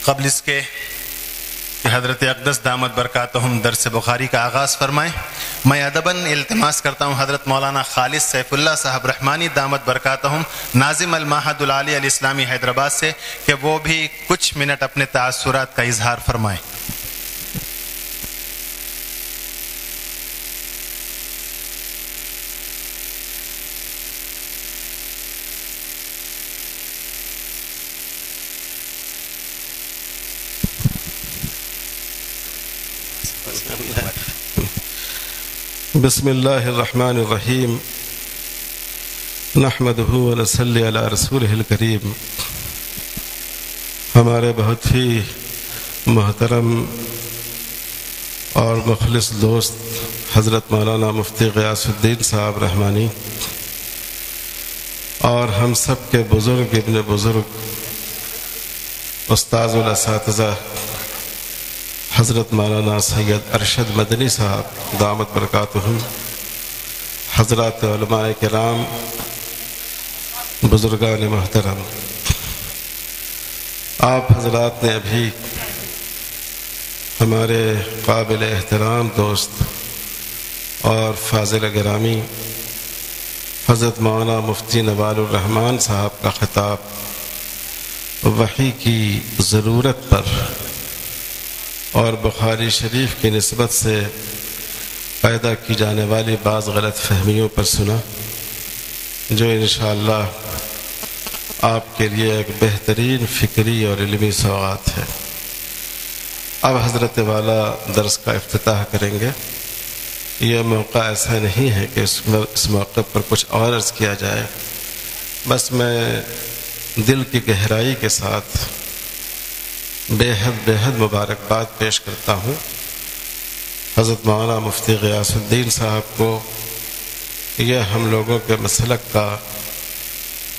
قبل اس کے کہ حضرت اقدس دامت برکاتہم درس بخاری کا آغاز فرمائیں، میں ادباً التماس کرتا ہوں حضرت مولانا خالد سیف اللہ صاحب رحمانی دامت برکاتہم ناظم المعہد العالی الاسلامی حیدرآباد سے کہ وہ بھی کچھ منٹ اپنے تاثرات کا اظہار فرمائیں۔ بسم اللہ الرحمن الرحیم نحمدہ ونصلی علی رسولہ الکریم۔ ہمارے بہت ہی محترم اور مخلص دوست حضرت مولانا مفتی غیاث الدین صاحب رحمانی اور ہم سب کے بزرگ ابن بزرگ استاذ الاساتذہ حضرت مولانا سید ارشد مدنی صاحب دامت برکاتہم، حضرات علماء کرام، بزرگان محترم، آپ حضرات نے ابھی ہمارے قابل احترام دوست اور فاضل گرامی حضرت مولانا مفتی نوال الرحمن صاحب کا خطاب وحی کی ضرورت پر اور بخاری شریف کی نسبت سے پیدا کی جانے والی بعض غلط فہمیوں پر سنا، جو انشاءاللہ آپ کے لیے ایک بہترین فکری اور علمی سوغات ہے۔ اب حضرت والا درس کا افتتاح کریں گے۔ یہ موقع ایسا نہیں ہے کہ اس موقع پر کچھ اور عرض کیا جائے، بس میں دل کی گہرائی کے ساتھ بے حد مبارکباد پیش کرتا ہوں حضرت مولانا مفتی غیاث الدین صاحب کو۔ یہ ہم لوگوں کے مسلک کا،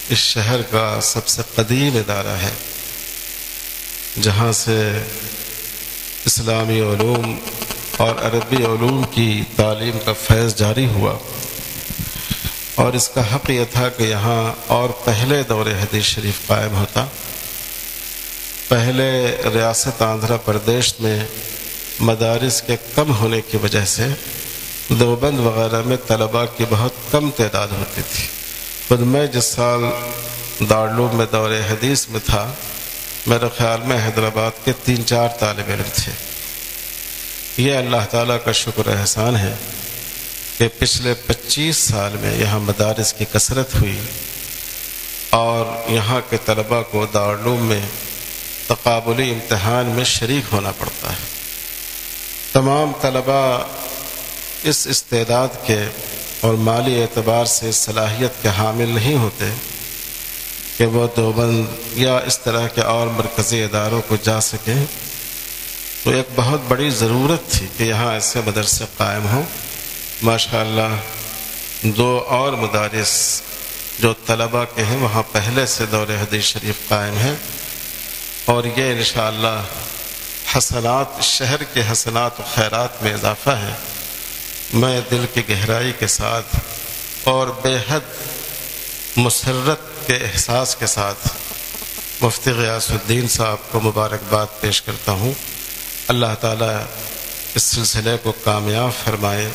اس شہر کا سب سے قدیم ادارہ ہے، جہاں سے اسلامی علوم اور عربی علوم کی تعلیم کا فیض جاری ہوا، اور اس کا حق یہ تھا کہ یہاں اور پہلے دور حدیث شریف قائم ہوتا۔ پہلے ریاست آندھرا پردیش میں مدارس کے کم ہونے کی وجہ سے دیوبند وغیرہ میں طلباء کی بہت کم تعداد ہوتی تھی۔ خود میں جس سال دارالعلوم میں دور حدیث میں تھا، میرے خیال میں حیدرآباد کے 3-4 طالب علم تھے۔ یہ اللہ تعالیٰ کا شکر احسان ہے کہ پچھلے 25 سال میں یہاں مدارس کی کثرت ہوئی اور یہاں کے طلباء کو دارالعلوم میں تقابلی امتحان میں شریک ہونا پڑتا ہے۔ تمام طلباء اس استعداد کے اور مالی اعتبار سے صلاحیت کے حامل نہیں ہوتے کہ وہ دیوبند یا اس طرح کے اور مرکزی اداروں کو جا سکیں، تو ایک بہت بڑی ضرورت تھی کہ یہاں ایسے مدرسے قائم ہوں۔ ماشاءاللہ 2 اور مدارس جو طلباء کے ہیں وہاں پہلے سے دور حدیث شریف قائم ہے، اور یہ انشاءاللہ حسنات، شہر کے حسنات و خیرات میں اضافہ ہے۔ میں دل کی گہرائی کے ساتھ اور بے حد مسرت کے احساس کے ساتھ مفتی غیاث الدین صاحب کو مبارکباد پیش کرتا ہوں۔ اللہ تعالیٰ اس سلسلے کو کامیاب فرمائے،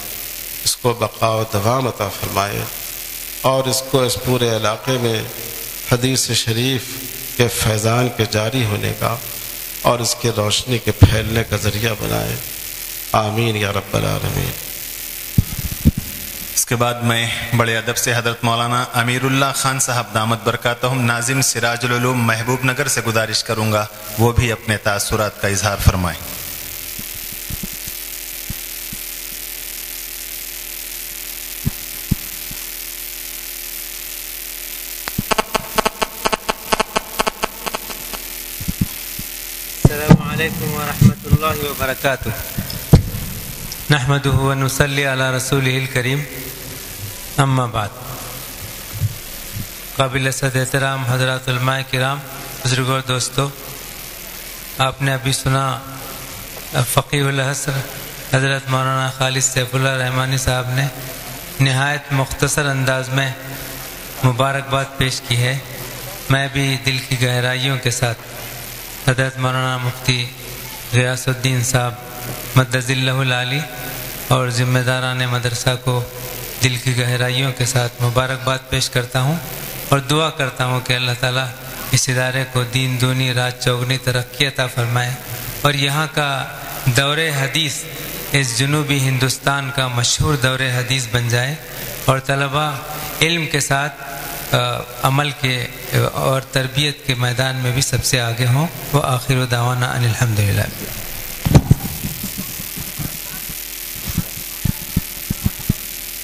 اس کو بقا و دوام عطا فرمائے، اور اس کو اس پورے علاقے میں حدیث شریف کے فیضان کے جاری ہونے کا اور اس کے روشنی کے پھیلنے کا ذریعہ بنائے۔ آمین یا رب العالمین۔ اس کے بعد میں بڑے ادب سے حضرت مولانا امیر اللہ خان صاحب دامت برکاتہم ناظم سراج العلوم محبوب نگر سے گزارش کروں گا وہ بھی اپنے تاثرات کا اظہار فرمائیں۔ السلام علیکم ورحمۃ اللہ وبرکاتہ۔ نحمدہ ونصلی علی رسولہ الکریم، اما بعد۔ قابل صد احترام حضرات علماء کرام، بزرگوں اور دوستو، آپ نے ابھی سنا فقیہ العصر حضرت مولانا خالد سیف اللہ رحمانی صاحب نے نہایت مختصر انداز میں مبارکباد پیش کی ہے۔ میں بھی دل کی گہرائیوں کے ساتھ حضرت مولانا مفتی غیاث الدین صاحب مدد اللہ العالی اور ذمہ داران مدرسہ کو دل کی گہرائیوں کے ساتھ مبارکباد پیش کرتا ہوں اور دعا کرتا ہوں کہ اللہ تعالیٰ اس ادارے کو دین دونی رات چوگنی ترقی عطا فرمائے اور یہاں کا دور حدیث اس جنوبی ہندوستان کا مشہور دور حدیث بن جائے اور طلباء علم کے ساتھ عمل کے اور تربیت کے میدان میں بھی سب سے آگے ہوں. وآخر دعوانا ان الحمدللہ.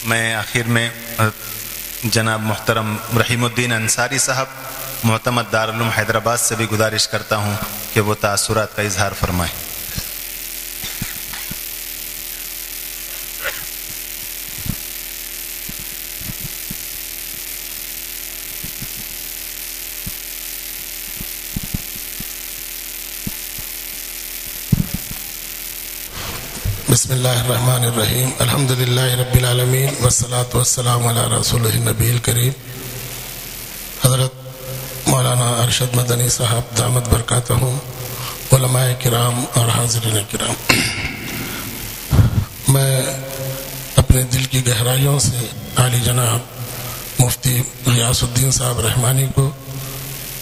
میں آخر میں جناب محترم رحیم الدین انصاری صاحب معتمد دارالعلوم حیدرآباد سے بھی گزارش کرتا ہوں کہ وہ تاثرات کا اظہار فرمائیں. بسم اللہ الرحمن الرحیم. الحمدللہ رب العالمین والصلاة والسلام علی رسول النبی الکریم. حضرت مولانا ارشد مدنی صاحب دامت برکاتہم، علماء کرام اور حاضرین کرام، میں اپنے دل کی گہرائیوں سے عالی جناب مفتی غیاث الدین صاحب رحمانی کو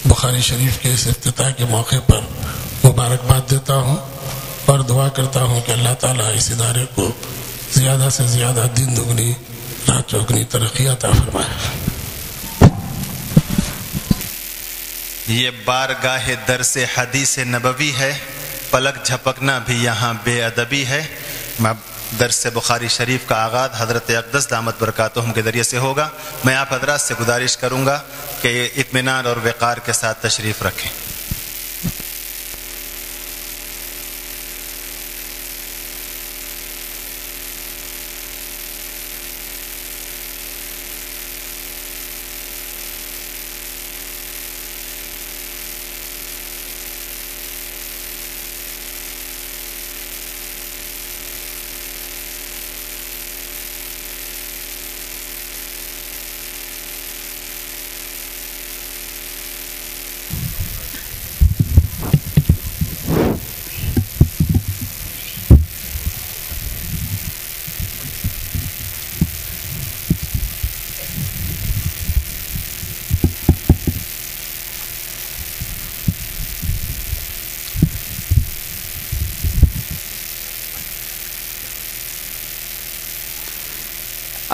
بخاری شریف کے اس افتتاح کے موقع پر مبارکباد دیتا ہوں اور دعا کرتا ہوں کہ اللہ تعالیٰ اس ادارے کو زیادہ سے زیادہ دین دگنی رات چوگنی ترقی عطا فرمائے. یہ بارگاہ درس حدیث نبوی ہے، پلک جھپکنا بھی یہاں بے ادبی ہے. درس بخاری شریف کا آغاز حضرت اقدس دامت برکاتہم کے ذریعے سے ہوگا. میں آپ حضرات سے گزارش کروں گا کہ اطمینان اور وقار کے ساتھ تشریف رکھیں.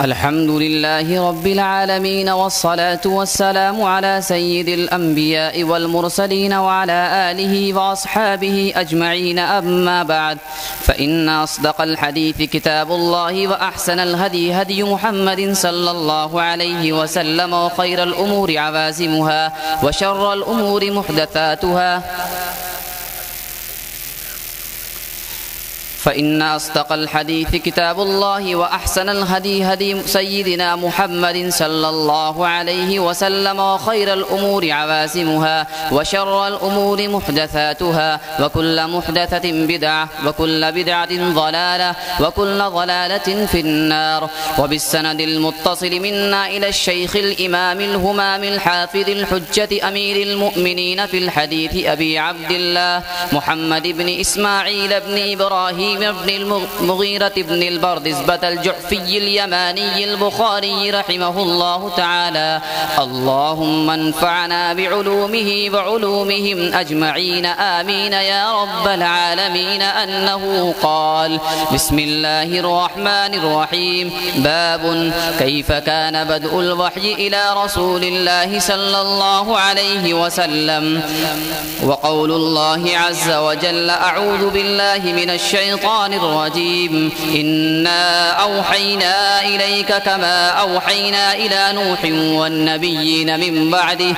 الحمد لله رب العالمين والصلاة والسلام على سيد الأنبياء والمرسلين وعلى آله وأصحابه أجمعين. أما بعد، فإن أصدق الحديث كتاب الله وأحسن الهدي هدي محمد صلى الله عليه وسلم وخير الأمور عوازمها وشر الأمور محدثاتها فإن أصدق الحديث كتاب الله وأحسن الهدي هدي سيدنا محمد صلى الله عليه وسلم وخير الأمور عوازمها وشر الأمور محدثاتها وكل محدثة بدعة وكل بدعة ضلالة وكل ضلالة في النار. وبالسند المتصل منا إلى الشيخ الإمام الهمام الحافظ الحجة أمير المؤمنين في الحديث أبي عبد الله محمد بن إسماعيل بن إبراهيم بن المغيرة بن البردزبة الجعفي اليماني البخاري رحمه الله تعالى. اللهم انفعنا بعلومه وعلومهم أجمعين آمين يا رب العالمين. أنه قال: بسم الله الرحمن الرحيم. باب كيف كان بدء الوحي إلى رسول الله صلى الله عليه وسلم. وقول الله عز وجل: أعوذ بالله من الشيطان الرجيم. إنا أوحينا إليك كما أوحينا إلى نوح والنبيين من بعده.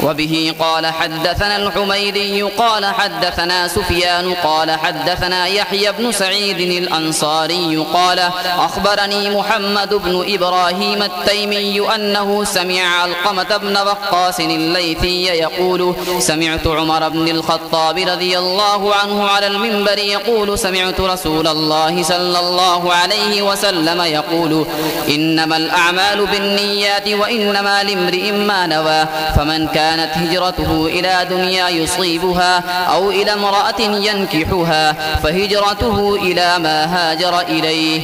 وبه قال حدثنا الحميدي قال حدثنا سفيان قال حدثنا يحيى بن سعيد الأنصاري قال أخبرني محمد بن إبراهيم التيمي أنه سمع علقمة بن وقاص الليثي يقول: سمعت عمر بن الخطاب رضي الله عنه على المنبر يقول: سمعت سمعت رسول الله صلى الله عليه وسلم يقول إنما الأعمال بالنيات وإنما لامرئ ما نوى فمن كانت هجرته إلى دنيا يصيبها أو إلى امرأة ينكحها فهجرته إلى ما هاجر إليه.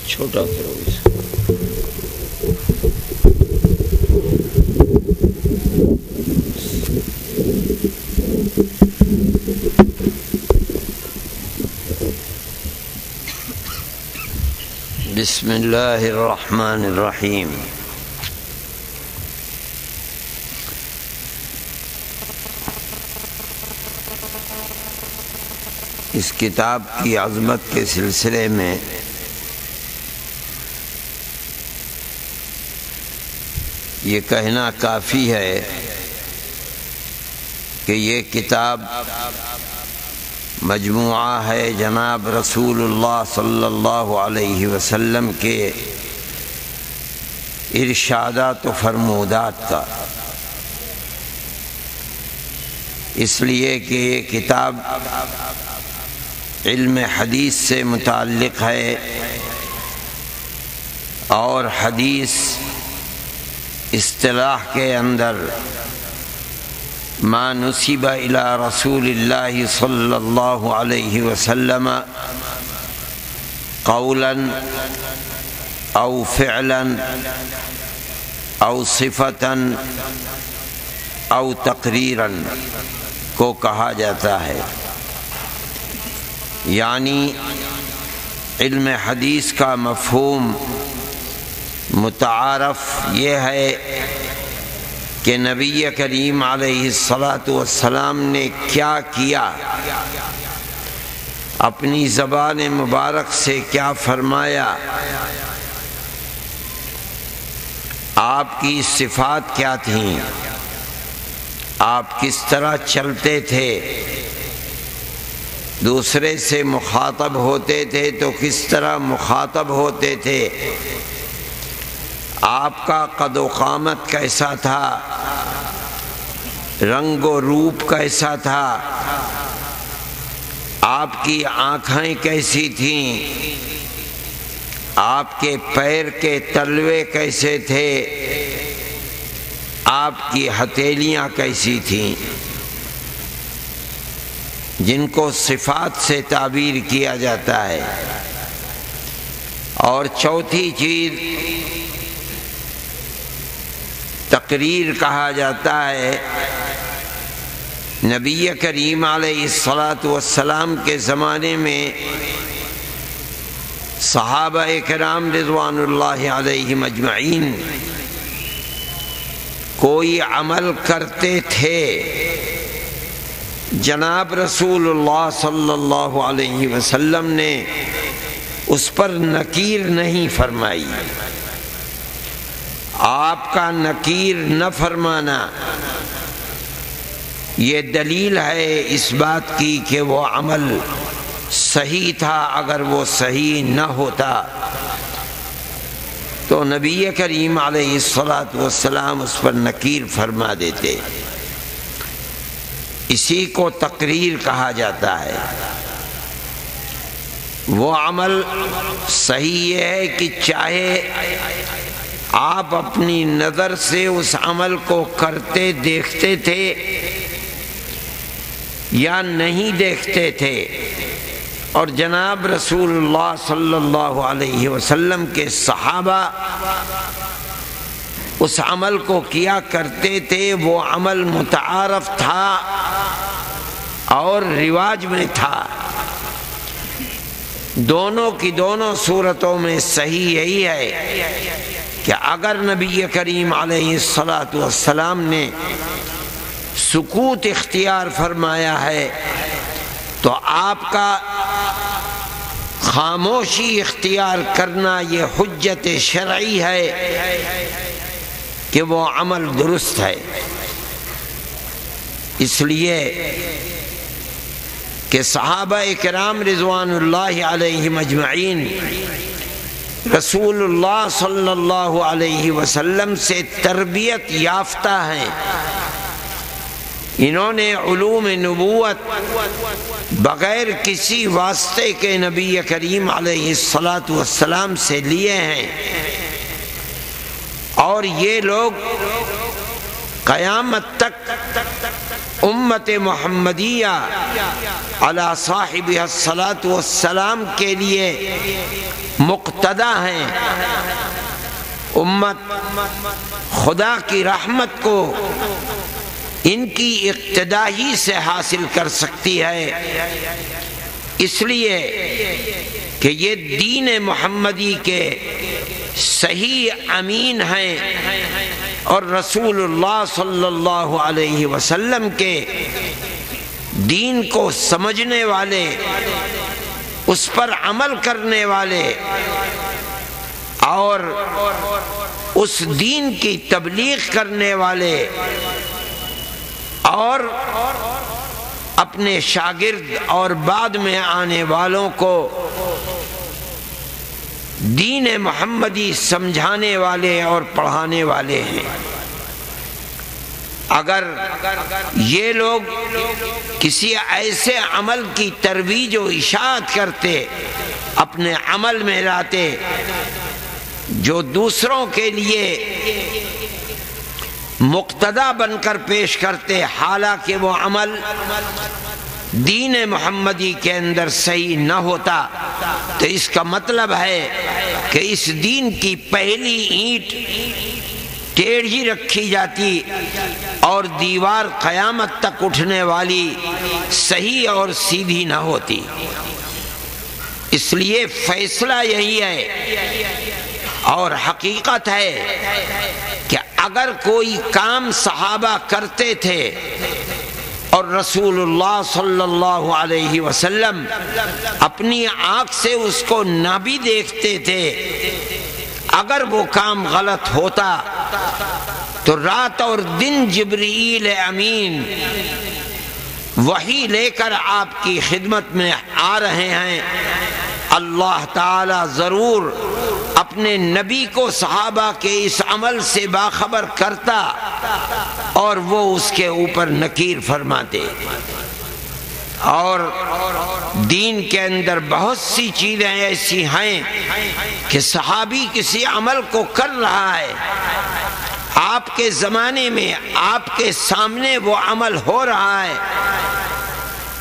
چھوٹا کرو اس کو. بسم اللہ الرحمن الرحیم. اس کتاب کی عظمت کے سلسلے میں یہ کہنا کافی ہے کہ یہ کتاب مجموعہ ہے جناب رسول اللہ صلی اللہ علیہ وسلم کے ارشادات و فرمودات کا، اس لیے کہ یہ کتاب علم حدیث سے متعلق ہے اور حدیث اصطلاح کے اندر ما نسب الی رسول اللہ صلی اللہ علیہ وسلم قولا او فعلا او صفتا او تقریرا کو کہا جاتا ہے. یعنی علم حدیث کا مفہوم متعارف یہ ہے کہ نبی کریم علیہ الصلاۃ والسلام نے کیا کیا، اپنی زبان مبارک سے کیا فرمایا، آپ کی صفات کیا تھیں، آپ کس طرح چلتے تھے، دوسرے سے مخاطب ہوتے تھے تو کس طرح مخاطب ہوتے تھے، آپ کا قد و قامت کیسا تھا، رنگ و روپ کیسا تھا، آپ کی آنکھیں کیسی تھیں، آپ کے پیر کے تلوے کیسے تھے، آپ کی ہتھیلیاں کیسی تھیں، جن کو صفات سے تعبیر کیا جاتا ہے. اور چوتھی چیز تقریر کہا جاتا ہے. نبی کریم علیہ الصلاۃ والسلام کے زمانے میں صحابہ کرام رضوان اللہ علیہم اجمعین کوئی عمل کرتے تھے، جناب رسول اللہ صلی اللہ علیہ وسلم نے اس پر نکیر نہیں فرمائی. آپ کا نکیر نہ فرمانا یہ دلیل ہے اس بات کی کہ وہ عمل صحیح تھا. اگر وہ صحیح نہ ہوتا تو نبی کریم علیہ الصلاۃ والسلام اس پر نکیر فرما دیتے. اسی کو تقریر کہا جاتا ہے. وہ عمل صحیح یہ ہے کہ چاہے آپ اپنی نظر سے اس عمل کو کرتے دیکھتے تھے یا نہیں دیکھتے تھے، اور جناب رسول اللہ صلی اللہ علیہ وسلم کے صحابہ اس عمل کو کیا کرتے تھے، وہ عمل متعارف تھا اور رواج میں تھا۔ دونوں کی دونوں صورتوں میں صحیح یہی ہے کہ اگر نبی کریم علیہ السلام نے سکوت اختیار فرمایا ہے تو آپ کا خاموشی اختیار کرنا یہ حجت شرعی ہے کہ وہ عمل درست ہے۔ اس لیے کہ صحابہ کرام رضوان اللہ علیہم اجمعین رسول اللہ صلی اللہ علیہ وسلم سے تربیت یافتہ ہیں، انہوں نے علوم نبوت بغیر کسی واسطے کے نبی کریم علیہ السلام سے لیے ہیں، اور یہ لوگ قیامت تک امت محمدیہ علی صاحبہ الصلاۃ والسلام کے لیے مقتدا ہیں۔ امت خدا کی رحمت کو ان کی اقتدا ہی سے حاصل کر سکتی ہے، اس لیے کہ یہ دین محمدی کے صحیح امین ہیں اور رسول اللہ صلی اللہ علیہ وسلم کے دین کو سمجھنے والے، اس پر عمل کرنے والے اور اس دین کی تبلیغ کرنے والے اور اپنے شاگرد اور بعد میں آنے والوں کو دین محمدی سمجھانے والے اور پڑھانے والے ہیں۔ اگر یہ لوگ کسی ایسے عمل کی ترویج و اشاعت کرتے، اپنے عمل میں لاتے جو دوسروں کے لیے مقتدا بن کر پیش کرتے، حالانکہ وہ عمل دین محمدی کے اندر صحیح نہ ہوتا، تو اس کا مطلب ہے کہ اس دین کی پہلی اینٹ ٹیڑھی رکھی جاتی اور دیوار قیامت تک اٹھنے والی صحیح اور سیدھی نہ ہوتی۔ اس لیے فیصلہ یہی ہے اور حقیقت ہے کہ اگر کوئی کام صحابہ کرتے تھے اور رسول اللہ صلی اللہ علیہ وسلم اپنی آنکھ سے اس کو نہ بھی دیکھتے تھے، اگر وہ کام غلط ہوتا تو رات اور دن جبرائیل امین وحی لے کر آپ کی خدمت میں آ رہے ہیں، اللہ تعالی ضرور اپنے نبی کو صحابہ کے اس عمل سے باخبر کرتا اور وہ اس کے اوپر نکیر فرماتے۔ اور دین کے اندر بہت سی چیزیں ایسی ہیں کہ صحابی کسی عمل کو کر رہا ہے، آپ کے زمانے میں آپ کے سامنے وہ عمل ہو رہا ہے،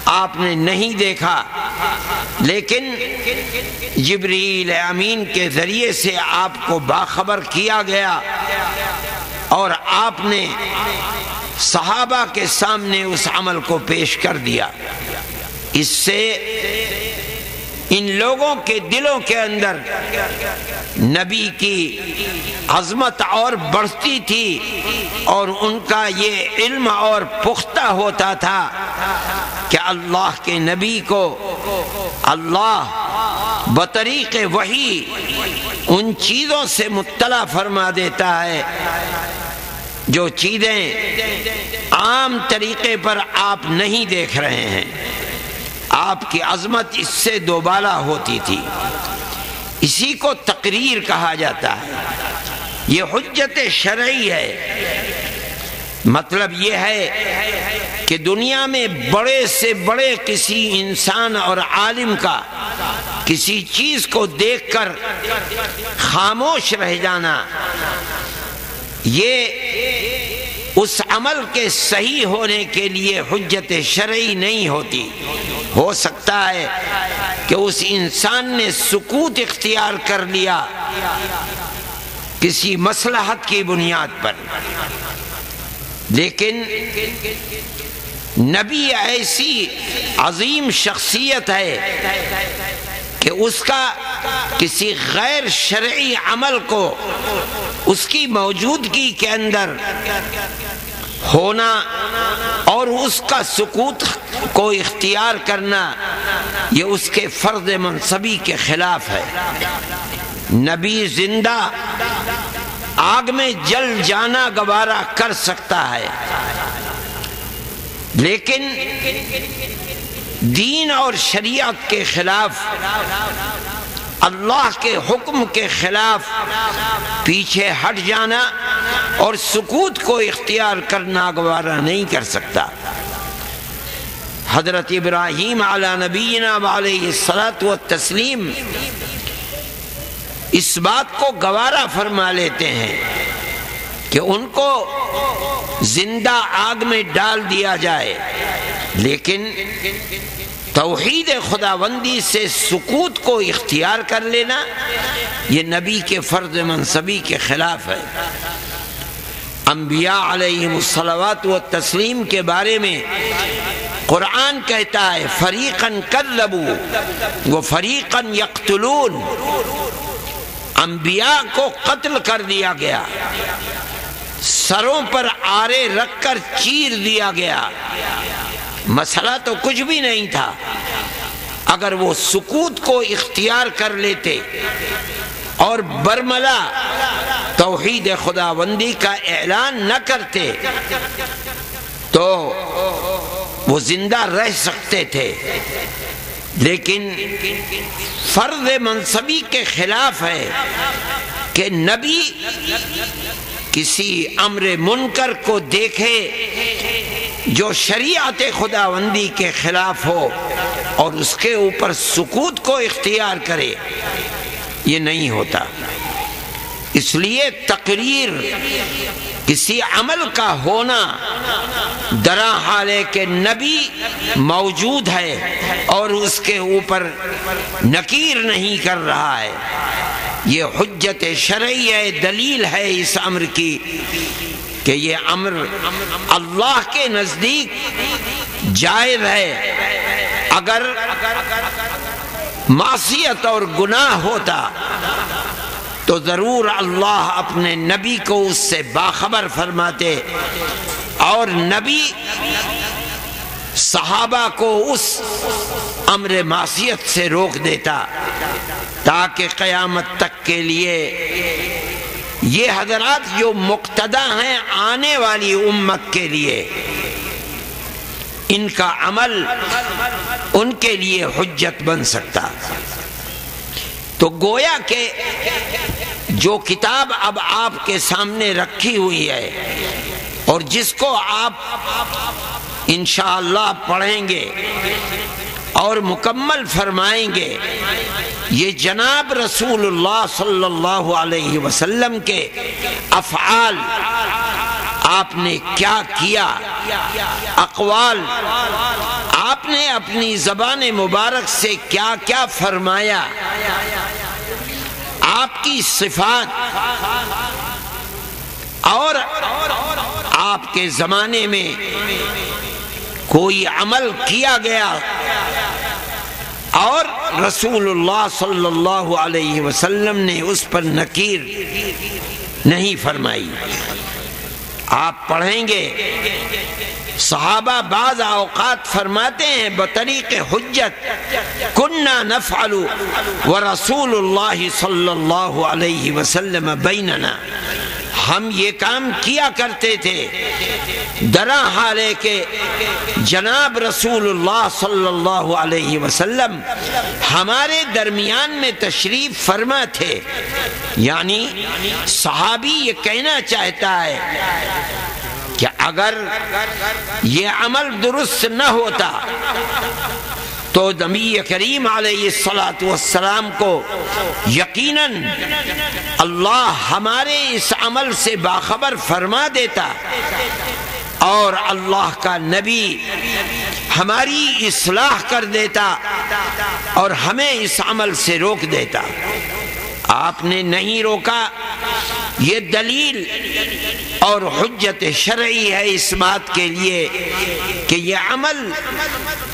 آپ نے نہیں دیکھا، لیکن جبرائیل امین کے ذریعے سے آپ کو باخبر کیا گیا اور آپ نے صحابہ کے سامنے اس عمل کو پیش کر دیا۔ اس سے ان لوگوں کے دلوں کے اندر نبی کی عظمت اور بڑھتی تھی اور ان کا یہ علم اور پختہ ہوتا تھا کہ اللہ کے نبی کو اللہ بطریق وحی ان چیزوں سے مطلع فرما دیتا ہے جو چیزیں عام طریقے پر آپ نہیں دیکھ رہے ہیں۔ آپ کی عظمت اس سے دوبالا ہوتی تھی، اسی کو تقریر کہا جاتا ہے، یہ حجت شرعی ہے۔ مطلب یہ ہے کہ دنیا میں بڑے سے بڑے کسی انسان اور عالم کا کسی چیز کو دیکھ کر خاموش رہ جانا یہ اس عمل کے صحیح ہونے کے لیے حجت شرعی نہیں ہوتی۔ ہو سکتا ہے کہ اس انسان نے سکوت اختیار کر لیا کسی مصلحت کی بنیاد پر، لیکن نبی ایسی عظیم شخصیت ہے کہ اس کا کسی غیر شرعی عمل کو اس کی موجودگی کے اندر ہونا اور اس کا سکوت کو اختیار کرنا یہ اس کے فرض منصبی کے خلاف ہے۔ نبی زندہ آگ میں جل جانا گوارا کر سکتا ہے، لیکن دین اور شریعت کے خلاف، اللہ کے حکم کے خلاف پیچھے ہٹ جانا اور سکوت کو اختیار کرنا گوارا نہیں کر سکتا۔ حضرت ابراہیم علی نبینا علیہ الصلاۃ والتسلیم اس بات کو گوارا فرما لیتے ہیں کہ ان کو زندہ آگ میں ڈال دیا جائے، لیکن توحید خداوندی سے سکوت کو اختیار کر لینا یہ نبی کے فرض منصبی کے خلاف ہے۔ انبیاء علیہم الصلوات والتسلیم کے بارے میں قرآن کہتا ہے فریقاً کذبوا وفریقاً یقتلون، انبیاء کو قتل کر دیا گیا، سروں پر آرے رکھ کر چیر دیا گیا۔ مسئلہ تو کچھ بھی نہیں تھا، اگر وہ سکوت کو اختیار کر لیتے اور برملا توحید خداوندی کا اعلان نہ کرتے تو وہ زندہ رہ سکتے تھے، لیکن فرض منصبی کے خلاف ہے کہ نبی کسی امر منکر کو دیکھے جو شریعت خداوندی کے خلاف ہو اور اس کے اوپر سکوت کو اختیار کرے، یہ نہیں ہوتا۔ اس لیے تقریر کسی عمل کا ہونا درا حال ہے کہ نبی موجود ہے اور اس کے اوپر نکیر نہیں کر رہا ہے، یہ حجت شرعی ہے، دلیل ہے اس امر کی کہ یہ امر اللہ کے نزدیک جائز ہے۔ اگر معصیت اور گناہ ہوتا تو ضرور اللہ اپنے نبی کو اس سے باخبر فرماتے اور نبی صحابہ کو اس امر معصیت سے روک دیتا تاکہ قیامت تک کے لیے یہ حضرات جو مقتدا ہیں آنے والی امت کے لیے، ان کا عمل ان کے لیے حجت بن سکتا۔ تو گویا کہ جو کتاب اب آپ کے سامنے رکھی ہوئی ہے اور جس کو آپ انشاءاللہ پڑھیں گے اور مکمل فرمائیں گے، یہ جناب رسول اللہ صلی اللہ علیہ وسلم کے افعال، آپ نے کیا کیا، اقوال، آپ نے اپنی زبان مبارک سے کیا کیا فرمایا، آپ کی صفات، اور آپ کے زمانے میں کوئی عمل کیا گیا اور رسول اللہ صلی اللہ علیہ وسلم نے اس پر نکیر نہیں فرمائی۔ آپ پڑھیں گے صحابہ بعض اوقات فرماتے ہیں بطریق حجت کننا نفعل ورسول اللہ صلی اللہ علیہ وسلم بیننا، ہم یہ کام کیا کرتے تھے درا حال ہے کہ جناب رسول اللہ صلی اللہ علیہ وسلم ہمارے درمیان میں تشریف فرما تھے۔ یعنی صحابی یہ کہنا چاہتا ہے کہ اگر یہ عمل درست نہ ہوتا تو نبی کریم علیہ الصلوۃ والسلام کو یقیناً اللہ ہمارے اس عمل سے باخبر فرما دیتا اور اللہ کا نبی ہماری اصلاح کر دیتا اور ہمیں اس عمل سے روک دیتا۔ آپ نے نہیں روکا، یہ دلیل اور حجت شرعی ہے اس بات کے لیے کہ یہ عمل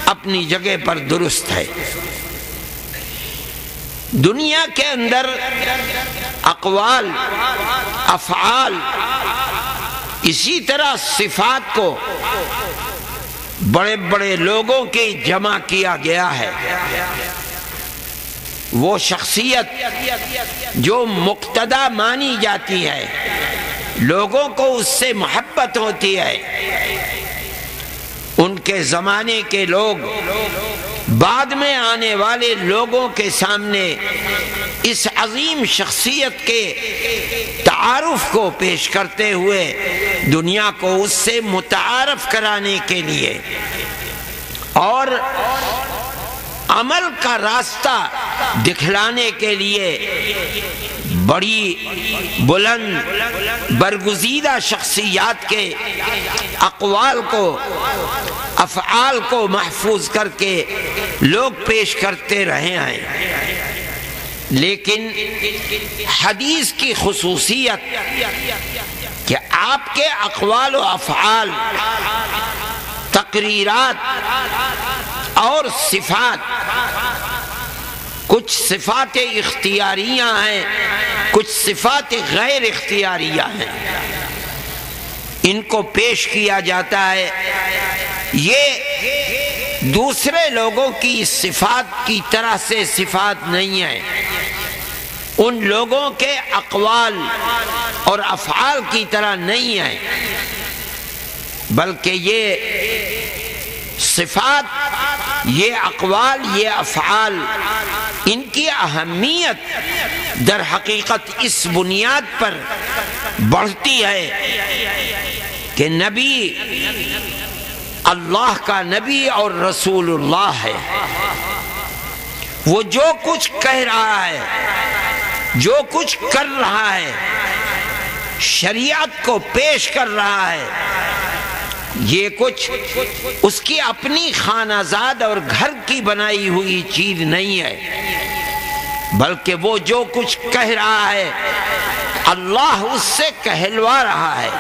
اپنی جگہ پر درست ہے۔ دنیا کے اندر اقوال، افعال، اسی طرح صفات کو بڑے بڑے لوگوں کے جمع کیا گیا ہے۔ وہ شخصیت جو مقتدی مانی جاتی ہے، لوگوں کو اس سے محبت ہوتی ہے، ان کے زمانے کے لوگ بعد میں آنے والے لوگوں کے سامنے اس عظیم شخصیت کے تعارف کو پیش کرتے ہوئے دنیا کو اس سے متعارف کرانے کے لیے اور عمل کا راستہ دکھلانے کے لیے بڑی بلند برگزیدہ شخصیات کے اقوال کو، افعال کو محفوظ کر کے لوگ پیش کرتے رہے ہیں۔ لیکن حدیث کی خصوصیت کہ آپ کے اقوال و افعال، تقریرات اور صفات، کچھ صفات اختیاریہ ہیں، کچھ صفات غیر اختیاریہ ہیں، ان کو پیش کیا جاتا ہے۔ یہ دوسرے لوگوں کی صفات کی طرح سے صفات نہیں ہے، ان لوگوں کے اقوال اور افعال کی طرح نہیں ہے، بلکہ یہ صفات، یہ اقوال، یہ افعال، ان کی اہمیت در حقیقت اس بنیاد پر بڑھتی ہے کہ نبی اللہ کا نبی اور رسول اللہ ہے۔ وہ جو کچھ کہہ رہا ہے، جو کچھ کر رہا ہے، شریعت کو پیش کر رہا ہے، یہ کچھ اس کی اپنی خانہ زاد اور گھر کی بنائی ہوئی چیز نہیں ہے، بلکہ وہ جو کچھ کہہ رہا ہے اللہ اس سے کہلوا رہا ہے۔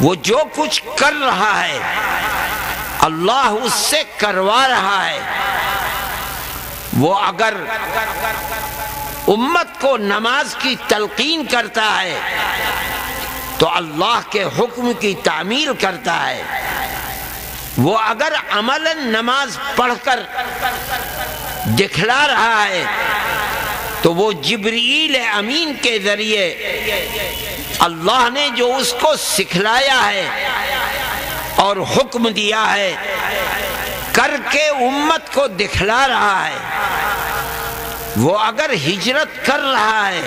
وہ جو کچھ کر رہا ہے اللہ اس سے کروا رہا ہے۔ وہ اگر امت کو نماز کی تلقین کرتا ہے تو اللہ کے حکم کی تعمیل کرتا ہے۔ وہ اگر عملاً نماز پڑھ کر دکھلا رہا ہے تو وہ جبرائیل امین کے ذریعے اللہ نے جو اس کو سکھلایا ہے اور حکم دیا ہے کر کے امت کو دکھلا رہا ہے۔ وہ اگر ہجرت کر رہا ہے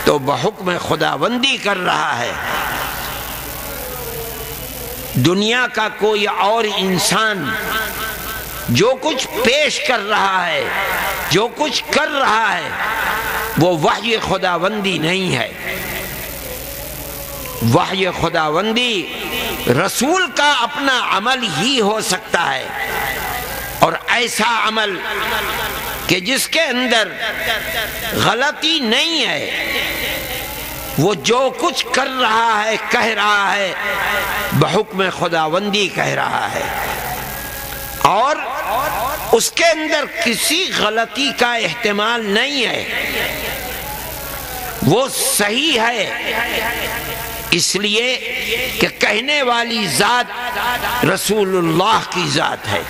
تو بحکم خداوندی کر رہا ہے۔ دنیا کا کوئی اور انسان جو کچھ پیش کر رہا ہے، جو کچھ کر رہا ہے، وہ وحی خداوندی نہیں ہے۔ وحی خداوندی رسول کا اپنا عمل ہی ہو سکتا ہے، اور ایسا عمل کہ جس کے اندر غلطی نہیں ہے، وہ جو کچھ کر رہا ہے، کہہ رہا ہے، بحکم خداوندی کہہ رہا ہے، اور اس کے اندر کسی غلطی کا احتمال نہیں ہے، وہ صحیح ہے، اس لیے کہ کہنے والی ذات رسول اللہ کی ذات ہے،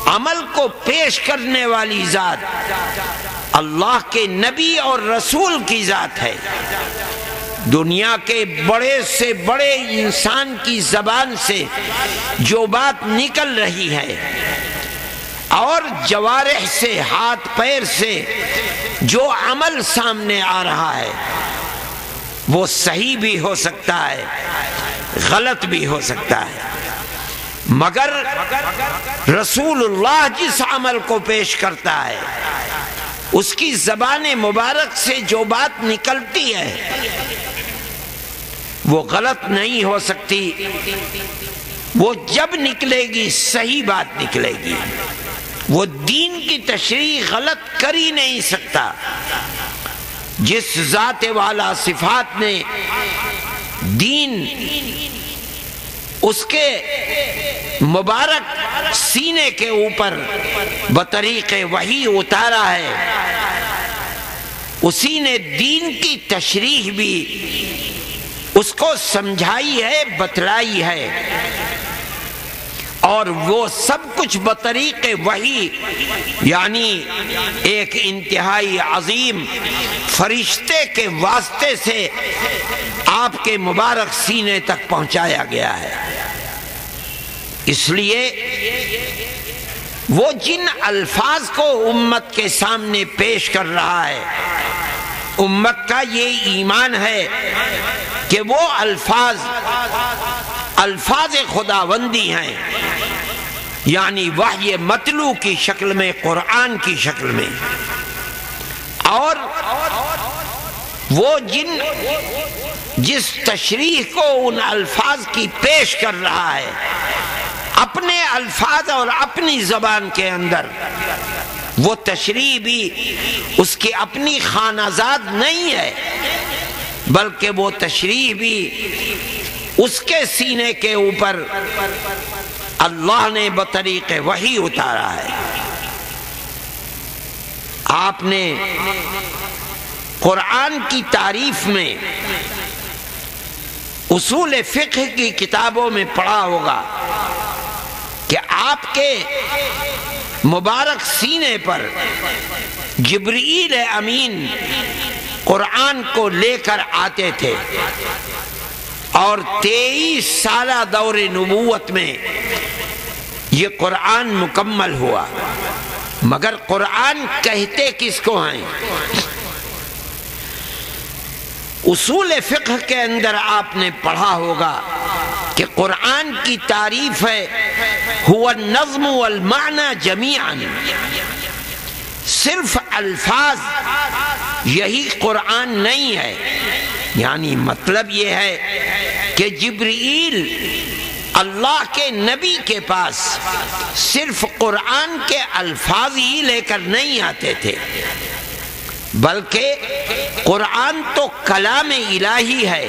عمل کو پیش کرنے والی ذات اللہ کے نبی اور رسول کی ذات ہے۔ دنیا کے بڑے سے بڑے انسان کی زبان سے جو بات نکل رہی ہے اور جوارح سے، ہاتھ پیر سے جو عمل سامنے آ رہا ہے، وہ صحیح بھی ہو سکتا ہے، غلط بھی ہو سکتا ہے، مگر رسول اللہ جس عمل کو پیش کرتا ہے اس کی زبان مبارک سے جو بات نکلتی ہے وہ غلط نہیں ہو سکتی، وہ جب نکلے گی صحیح بات نکلے گی، وہ دین کی تشریح غلط کر ہی نہیں سکتا۔ جس ذات والا صفات نے دین اس کے مبارک سینے کے اوپر بطریق وحی اتارا ہے، اسی نے دین کی تشریح بھی اس کو سمجھائی ہے، بتلائی ہے، اور وہ سب کچھ بطریق وحی یعنی ایک انتہائی عظیم فرشتے کے واسطے سے آپ کے مبارک سینے تک پہنچایا گیا ہے۔ اس لیے وہ جن الفاظ کو امت کے سامنے پیش کر رہا ہے، امت کا یہ ایمان ہے کہ وہ الفاظ خداوندی ہیں، یعنی وحی متلو کی شکل میں، قرآن کی شکل میں، اور وہ جس تشریح کو ان الفاظ کی پیش کر رہا ہے اپنے الفاظ اور اپنی زبان کے اندر، وہ تشریح بھی اس کی اپنی خانہ زاد نہیں ہے، بلکہ وہ تشریح بھی اس کے سینے کے اوپر اللہ نے بطریق وحی اتارا ہے۔ آپ نے قرآن کی تعریف میں اصول فقہ کی کتابوں میں پڑھا ہوگا کہ آپ کے مبارک سینے پر جبرائیل امین قرآن کو لے کر آتے تھے، اور 23 سالہ دور نبوت میں یہ قرآن مکمل ہوا۔ مگر قرآن کہتے کس کو ہیں؟ اصول فقہ کے اندر آپ نے پڑھا ہوگا کہ قرآن کی تعریف ہے هو النظم والمعنى جميعا، صرف الفاظ یہی قرآن نہیں ہے، یعنی مطلب یہ ہے کہ جبرائیل اللہ کے نبی کے پاس صرف قرآن کے الفاظ ہی لے کر نہیں آتے تھے، بلکہ قرآن تو کلام الہی ہے،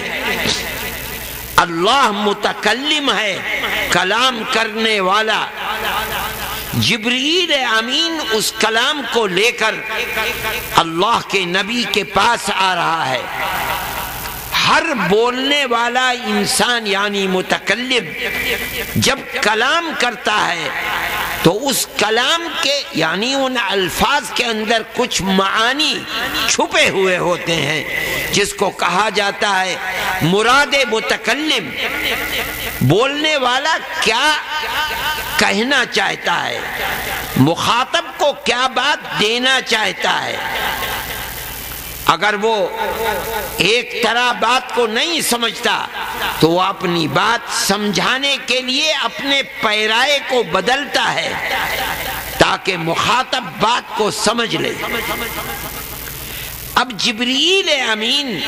اللہ متکلم ہے، کلام کرنے والا۔ جبرائیل امین اس کلام کو لے کر اللہ کے نبی کے پاس آ رہا ہے۔ ہر بولنے والا انسان یعنی متکلم جب کلام کرتا ہے تو اس کلام کے یعنی ان الفاظ کے اندر کچھ معانی چھپے ہوئے ہوتے ہیں، جس کو کہا جاتا ہے مراد متکلم۔ بولنے والا کیا کہنا چاہتا ہے، مخاطب کو کیا بات دینا چاہتا ہے۔ اگر وہ ایک طرح بات کو نہیں سمجھتا تو وہ اپنی بات سمجھانے کے لیے اپنے پیرائے کو بدلتا ہے تاکہ مخاطب بات کو سمجھ لے۔ اب جبرائیل امین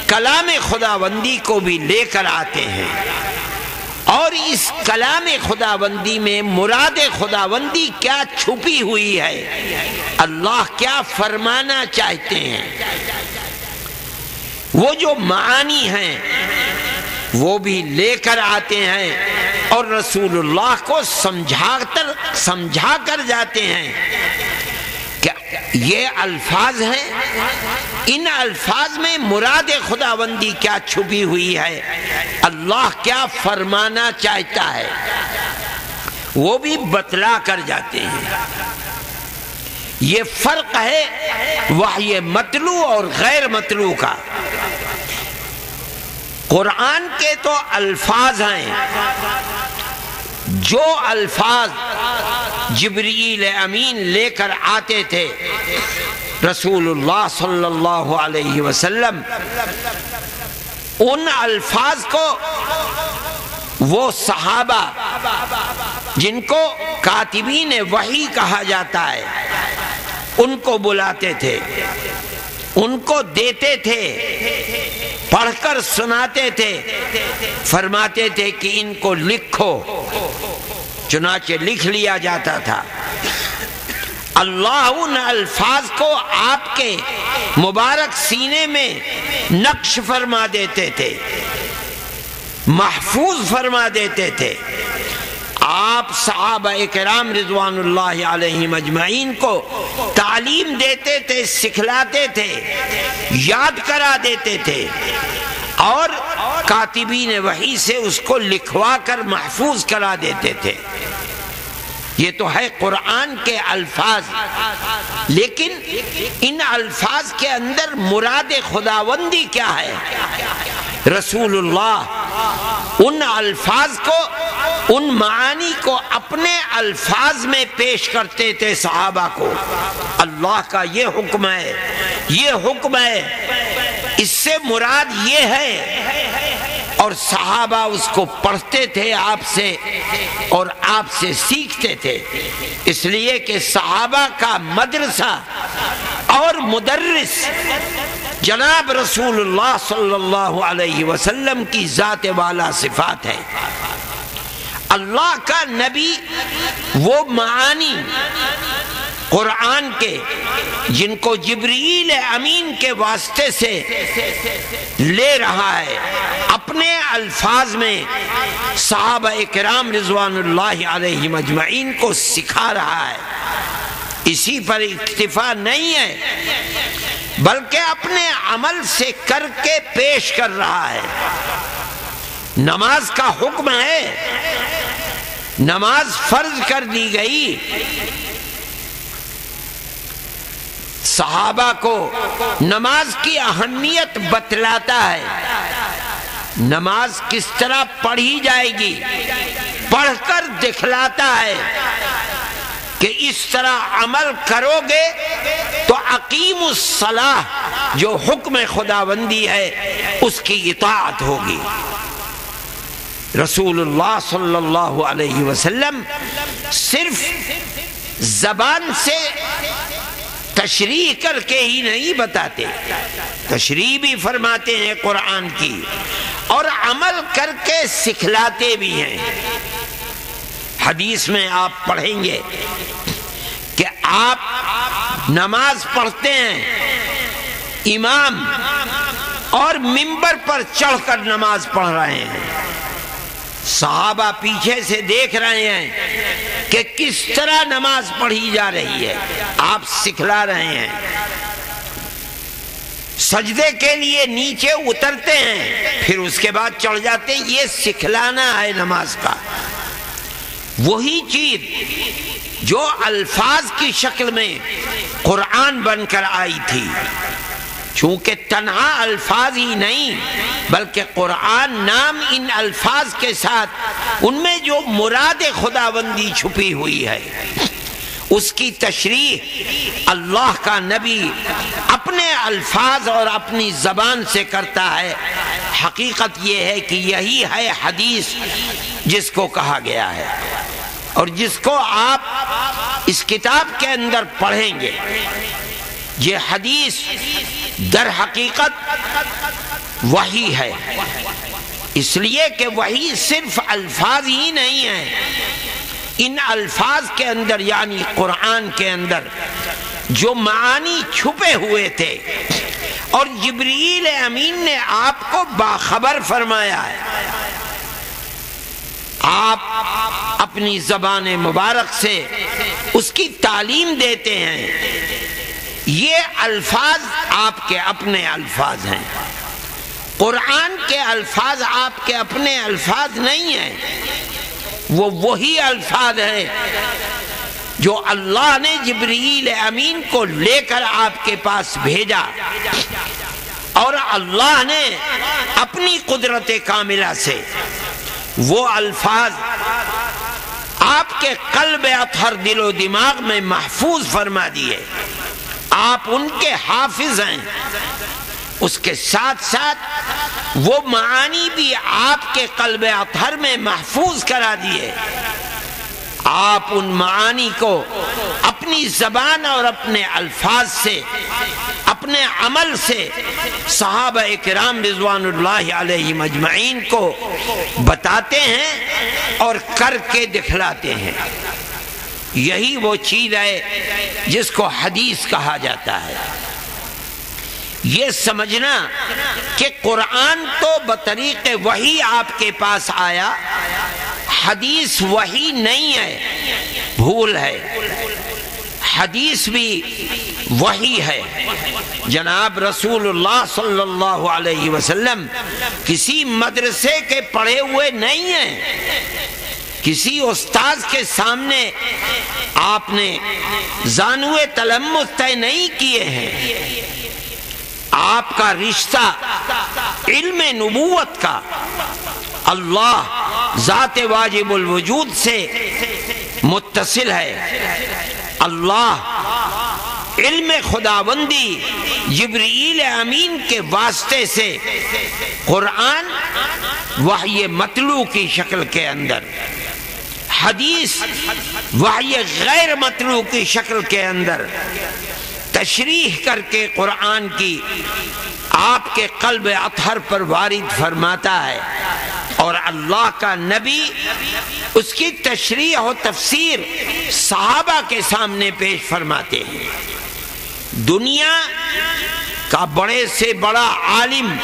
کلام خداوندی کو بھی لے کر آتے ہیں، اور اس کلام خداوندی میں مراد خداوندی کیا چھپی ہوئی ہے، اللہ کیا فرمانا چاہتے ہیں، وہ جو معانی ہیں وہ بھی لے کر آتے ہیں اور رسول اللہ کو سمجھا کر جاتے ہیں کہ یہ الفاظ ہیں، ان الفاظ میں مراد خداوندی کیا چھپی ہوئی ہے، اللہ کیا فرمانا چاہتا ہے، وہ بھی بتلا کر جاتے ہیں۔ یہ فرق ہے وحی متلو اور غیر متلو کا۔ قرآن کے تو الفاظ ہیں، جو الفاظ جبرائیل امین لے کر آتے تھے رسول اللہ صلی اللہ علیہ وسلم، ان الفاظ کو وہ صحابہ جن کو کاتبین وحی کہا جاتا ہے ان کو بلاتے تھے، ان کو دیتے تھے، پڑھ کر سناتے تھے، فرماتے تھے کہ ان کو لکھو، چنانچہ لکھ لیا جاتا تھا۔ اللہ ان الفاظ کو آپ کے مبارک سینے میں نقش فرما دیتے تھے، محفوظ فرما دیتے تھے۔ آپ صحابہ کرام رضوان اللہ علیہم اجمعین کو تعلیم دیتے تھے، سکھلاتے تھے، یاد کرا دیتے تھے، اور کاتبین وحی سے اس کو لکھوا کر محفوظ کرا دیتے تھے۔ یہ تو ہے قرآن کے الفاظ، لیکن ان الفاظ کے اندر مراد خداوندی کیا ہے؟ رسول اللہ ان الفاظ کو، ان معانی کو اپنے الفاظ میں پیش کرتے تھے صحابہ کو۔ اللہ کا یہ حکم ہے، یہ حکم ہے، اس سے مراد یہ ہے، اور صحابہ اس کو پڑھتے تھے آپ سے اور آپ سے سیکھتے تھے، اس لیے کہ صحابہ کا مدرسہ اور مدرس جناب رسول اللہ صلی اللہ علیہ وسلم کی ذات والا صفات ہے۔ اللہ کا نبی وہ معانی قرآن کے جن کو جبرائیل امین کے واسطے سے لے رہا ہے، اپنے الفاظ میں صحابہ کرام رضوان اللہ علیہم اجمعین کو سکھا رہا ہے۔ اسی پر اکتفا نہیں ہے، بلکہ اپنے عمل سے کر کے پیش کر رہا ہے۔ نماز کا حکم ہے، نماز فرض کر دی گئی، صحابہ کو نماز کی اہمیت بتلاتا ہے، نماز کس طرح پڑھی جائے گی پڑھ کر دکھلاتا ہے کہ اس طرح عمل کرو گے تو اقیم الصلاۃ جو حکم خداوندی ہے اس کی اطاعت ہوگی۔ رسول اللہ صلی اللہ علیہ وسلم صرف زبان سے تشریح کر کے ہی نہیں بتاتے، تشریح بھی فرماتے ہیں قرآن کی، اور عمل کر کے سکھلاتے بھی ہیں۔ حدیث میں آپ پڑھیں گے کہ آپ نماز پڑھتے ہیں، امام اور منبر پر چڑھ کر نماز پڑھ رہے ہیں، صحابہ پیچھے سے دیکھ رہے ہیں کہ کس طرح نماز پڑھی جا رہی ہے، آپ سکھلا رہے ہیں۔ سجدے کے لیے نیچے اترتے ہیں، پھر اس کے بعد چڑھ جاتے ہیں، یہ سکھلانا ہے نماز کا۔ وہی چیز جو الفاظ کی شکل میں قرآن بن کر آئی تھی، چونکہ تنہا الفاظ ہی نہیں بلکہ قرآن نام ان الفاظ کے ساتھ ان میں جو مراد خداوندی چھپی ہوئی ہے اس کی تشریح اللہ کا نبی اپنے الفاظ اور اپنی زبان سے کرتا ہے۔ حقیقت یہ ہے کہ یہی ہے حدیث جس کو کہا گیا ہے، اور جس کو آپ اس کتاب کے اندر پڑھیں گے۔ یہ حدیث در حقیقت وحی ہے، اس لیے کہ وحی صرف الفاظ ہی نہیں ہے، ان الفاظ کے اندر یعنی قرآن کے اندر جو معانی چھپے ہوئے تھے اور جبرائیل امین نے آپ کو باخبر فرمایا ہے، آپ اپنی زبان مبارک سے اس کی تعلیم دیتے ہیں۔ یہ الفاظ آپ کے اپنے الفاظ ہیں، قرآن کے الفاظ آپ کے اپنے الفاظ نہیں ہیں، وہ وہی الفاظ ہیں جو اللہ نے جبرائیل امین کو لے کر آپ کے پاس بھیجا، اور اللہ نے اپنی قدرت کاملہ سے وہ الفاظ آپ کے قلب اطہر دل و دماغ میں محفوظ فرما دیے۔ آپ ان کے حافظ ہیں، اس کے ساتھ ساتھ وہ معانی بھی آپ کے قلب اطہر میں محفوظ کرا دیے۔ آپ ان معانی کو اپنی زبان اور اپنے الفاظ سے، اپنے عمل سے صحابہ کرام رضوان اللہ علیہم اجمعین کو بتاتے ہیں اور کر کے دکھلاتے ہیں۔ یہی وہ چیز ہے جس کو حدیث کہا جاتا ہے۔ یہ سمجھنا کہ قرآن تو بطریق وحی آپ کے پاس آیا، حدیث وحی نہیں ہے، بھول ہے۔ حدیث بھی وحی ہے۔ جناب رسول اللہ صلی اللہ علیہ وسلم کسی مدرسے کے پڑھے ہوئے نہیں ہیں، کسی استاذ کے سامنے آپ نے زانوے تلمس طے نہیں کیے ہیں۔ آپ کا رشتہ علم نبوت کا اللہ ذات واجب الوجود سے متصل ہے۔ اللہ علم خداوندی جبرائیل امین کے واسطے سے قرآن وحی مطلوع کی شکل کے اندر، حدیث وحی غیر مطلوع کی شکل کے اندر تشریح کر کے قرآن کی آپ کے قلب اطہر پر وارد فرماتا ہے، اور اللہ کا نبی اس کی تشریح و تفسیر صحابہ کے سامنے پیش فرماتے ہیں۔ دنیا کا بڑے سے بڑا عالم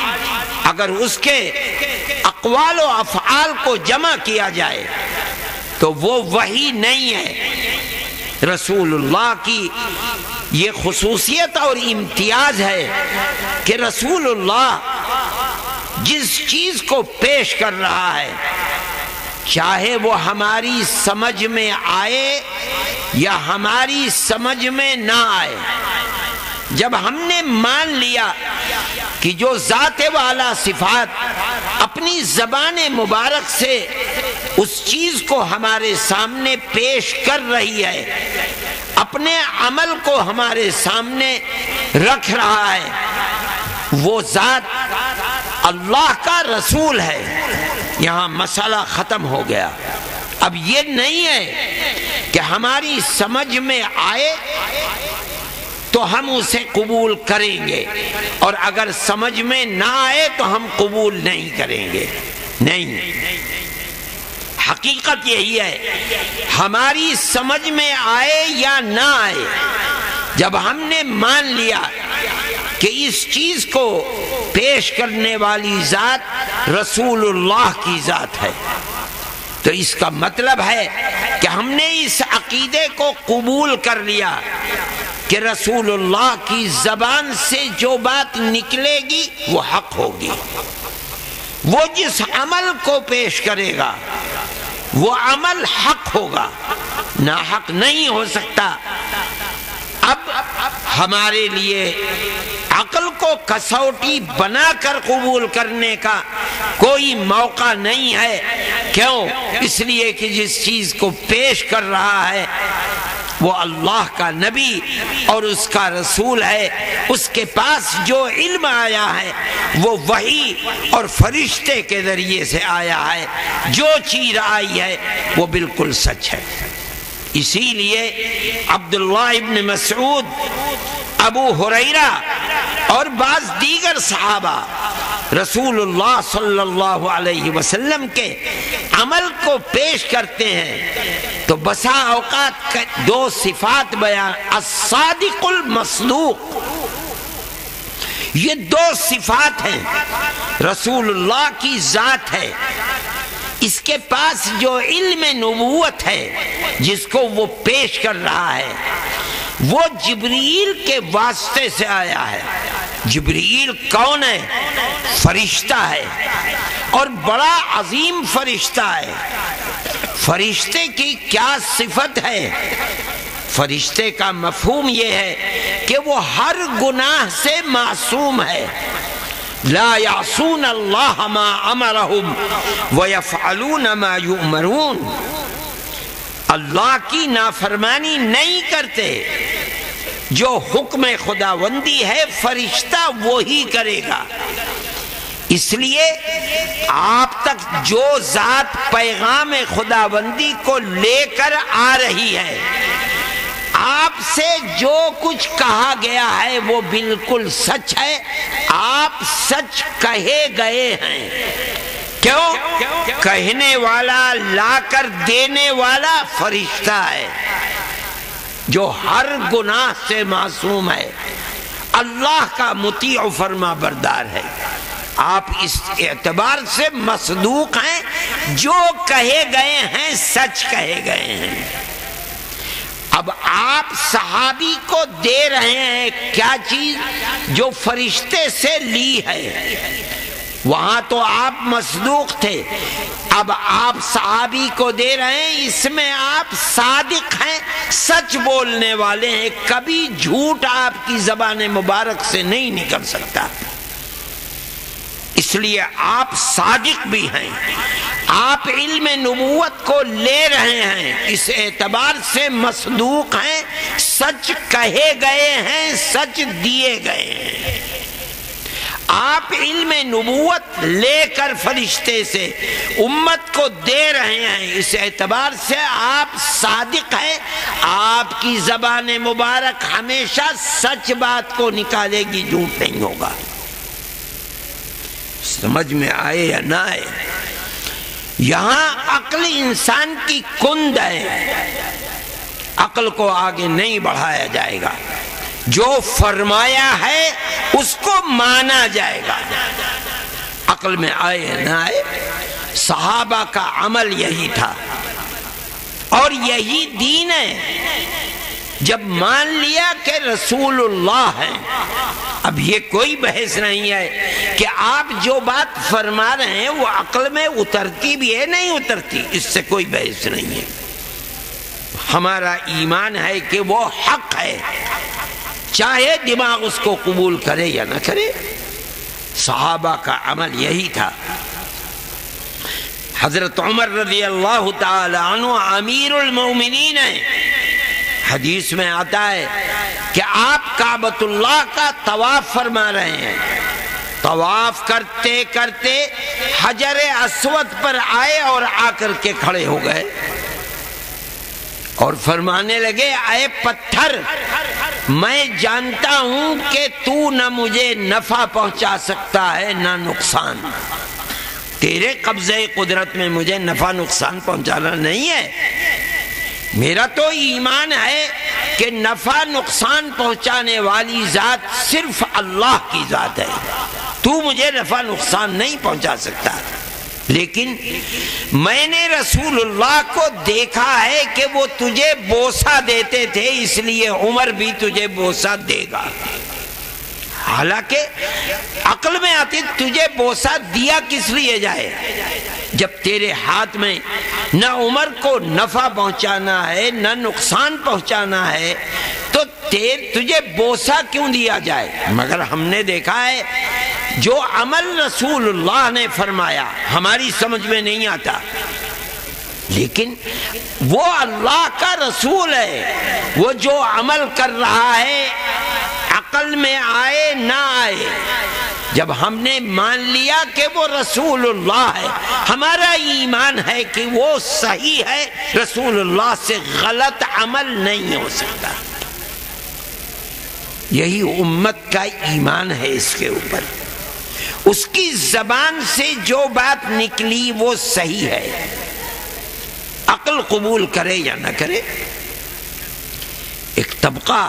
اگر اس کے اقوال و افعال کو جمع کیا جائے تو وہ وحی نہیں ہے۔ رسول اللہ کی یہ خصوصیت اور امتیاز ہے کہ رسول اللہ جس چیز کو پیش کر رہا ہے، چاہے وہ ہماری سمجھ میں آئے یا ہماری سمجھ میں نہ آئے، جب ہم نے مان لیا کہ جو ذات والا صفات اپنی زبان مبارک سے اس چیز کو ہمارے سامنے پیش کر رہی ہے، اپنے عمل کو ہمارے سامنے رکھ رہا ہے، وہ ذات اللہ کا رسول ہے، یہاں مسئلہ ختم ہو گیا۔ اب یہ نہیں ہے کہ ہماری سمجھ میں آئے تو ہم اسے قبول کریں گے، اور اگر سمجھ میں نہ آئے تو ہم قبول نہیں کریں گے۔ نہیں، حقیقت یہی ہے، ہماری سمجھ میں آئے یا نہ آئے، جب ہم نے مان لیا کہ اس چیز کو پیش کرنے والی ذات رسول اللہ کی ذات ہے، تو اس کا مطلب ہے کہ ہم نے اس عقیدے کو قبول کر لیا کہ رسول اللہ کی زبان سے جو بات نکلے گی وہ حق ہوگی۔ وہ جس عمل کو پیش کرے گا وہ عمل حق ہوگا، ناحق نہیں ہو سکتا۔ اب ہمارے لیے عقل کو کسوٹی بنا کر قبول کرنے کا کوئی موقع نہیں ہے۔ کیوں؟ اس لیے کہ جس چیز کو پیش کر رہا ہے وہ اللہ کا نبی اور اس کا رسول ہے، اس کے پاس جو علم آیا ہے وہ وحی اور فرشتے کے ذریعے سے آیا ہے، جو چیز آئی ہے وہ بالکل سچ ہے۔ اسی لیے عبداللہ ابن مسعود، ابو ہریرہ اور بعض دیگر صحابہ رسول اللہ صلی اللہ علیہ وسلم کے عمل کو پیش کرتے ہیں تو بسا اوقات دو صفات بیان، الصادق المصدوق، یہ دو صفات ہیں۔ رسول اللہ کی ذات ہے، اس کے پاس جو علم نبوت ہے جس کو وہ پیش کر رہا ہے وہ جبرائیل کے واسطے سے آیا ہے۔ جبرائیل کون ہے؟ فرشتہ ہے، اور بڑا عظیم فرشتہ ہے۔ فرشتے کی کیا صفت ہے؟ فرشتے کا مفہوم یہ ہے کہ وہ ہر گناہ سے معصوم ہے۔ لا یعصون اللہ ما امرہم ویفعلون ما یؤمرون، اللہ کی نافرمانی نہیں کرتے، جو حکم خداوندی ہے فرشتہ وہی کرے گا۔ اس لیے آپ تک جو ذات پیغام خداوندی کو لے کر آ رہی ہے، آپ سے جو کچھ کہا گیا ہے وہ بالکل سچ ہے، آپ سچ کہے گئے ہیں۔ کیوں؟ کہنے والا لا کر دینے والا فرشتہ ہے جو ہر گناہ سے معصوم ہے، اللہ کا مطیع و فرما بردار ہے۔ آپ اس اعتبار سے مصدوق ہیں، جو کہے گئے ہیں سچ کہے گئے ہیں۔ اب آپ صحابی کو دے رہے ہیں کیا چیز؟ جو فرشتے سے لی ہے۔ وہاں تو آپ مصدوق تھے، اب آپ صحابی کو دے رہے ہیں، اس میں آپ صادق ہیں، سچ بولنے والے ہیں، کبھی جھوٹ آپ کی زبان مبارک سے نہیں نکل سکتا۔ اس لیے آپ صادق بھی ہیں، آپ علم نبوت کو لے رہے ہیں، اس اعتبار سے مصدوق ہیں، سچ کہے گئے ہیں، سچ دیے گئے ہیں۔ آپ علم نبوت لے کر فرشتے سے امت کو دے رہے ہیں، اس اعتبار سے آپ صادق ہیں، آپ کی زبان مبارک ہمیشہ سچ بات کو نکالے گی، جھوٹ نہیں ہوگا۔ سمجھ میں آئے یا نہ آئے؟ یہاں عقل انسان کی کند ہے، عقل کو آگے نہیں بڑھایا جائے گا، جو فرمایا ہے اس کو مانا جائے گا۔ عقل میں آئے یا نہ آئے، صحابہ کا عمل یہی تھا اور یہی دین ہے۔ جب مان لیا کہ رسول اللہ ہے، اب یہ کوئی بحث نہیں ہے کہ آپ جو بات فرما رہے ہیں وہ عقل میں اترتی بھی ہے نہیں اترتی، اس سے کوئی بحث نہیں ہے۔ ہمارا ایمان ہے کہ وہ حق ہے، چاہے دماغ اس کو قبول کرے یا نہ کرے۔ صحابہ کا عمل یہی تھا۔ حضرت عمر رضی اللہ تعالی عنہ امیر المومنین ہیں، حدیث میں آتا ہے کہ آپ کعبۃ اللہ کا طواف فرما رہے ہیں، طواف کرتے کرتے حجر اسود پر آئے اور آ کر کے کھڑے ہو گئے اور فرمانے لگے، اے پتھر، میں جانتا ہوں کہ تو نہ مجھے نفع پہنچا سکتا ہے نہ نقصان، تیرے قبضے قدرت میں مجھے نفع نقصان پہنچانا نہیں ہے۔ میرا تو ایمان ہے کہ نفع نقصان پہنچانے والی ذات صرف اللہ کی ذات ہے، تو مجھے نفع نقصان نہیں پہنچا سکتا، لیکن میں نے رسول اللہ کو دیکھا ہے کہ وہ تجھے بوسہ دیتے تھے، اس لیے عمر بھی تجھے بوسہ دے گا۔ حالانکہ عقل میں آتی تجھے بوسہ دیا کس لیے جائے؟ جب تیرے ہاتھ میں نہ عمر کو نفع پہنچانا ہے نہ نقصان پہنچانا ہے تو تجھے بوسہ کیوں دیا جائے؟ مگر ہم نے دیکھا ہے جو عمل رسول اللہ نے فرمایا ہماری سمجھ میں نہیں آتا، لیکن وہ اللہ کا رسول ہے، وہ جو عمل کر رہا ہے عقل میں آئے نہ آئے، جب ہم نے مان لیا کہ وہ رسول اللہ ہے، ہمارا ایمان ہے کہ وہ صحیح ہے، رسول اللہ سے غلط عمل نہیں ہو سکتا۔ یہی امت کا ایمان ہے، اس کے اوپر اس کی زبان سے جو بات نکلی وہ صحیح ہے، عقل قبول کرے یا نہ کرے۔ ایک طبقہ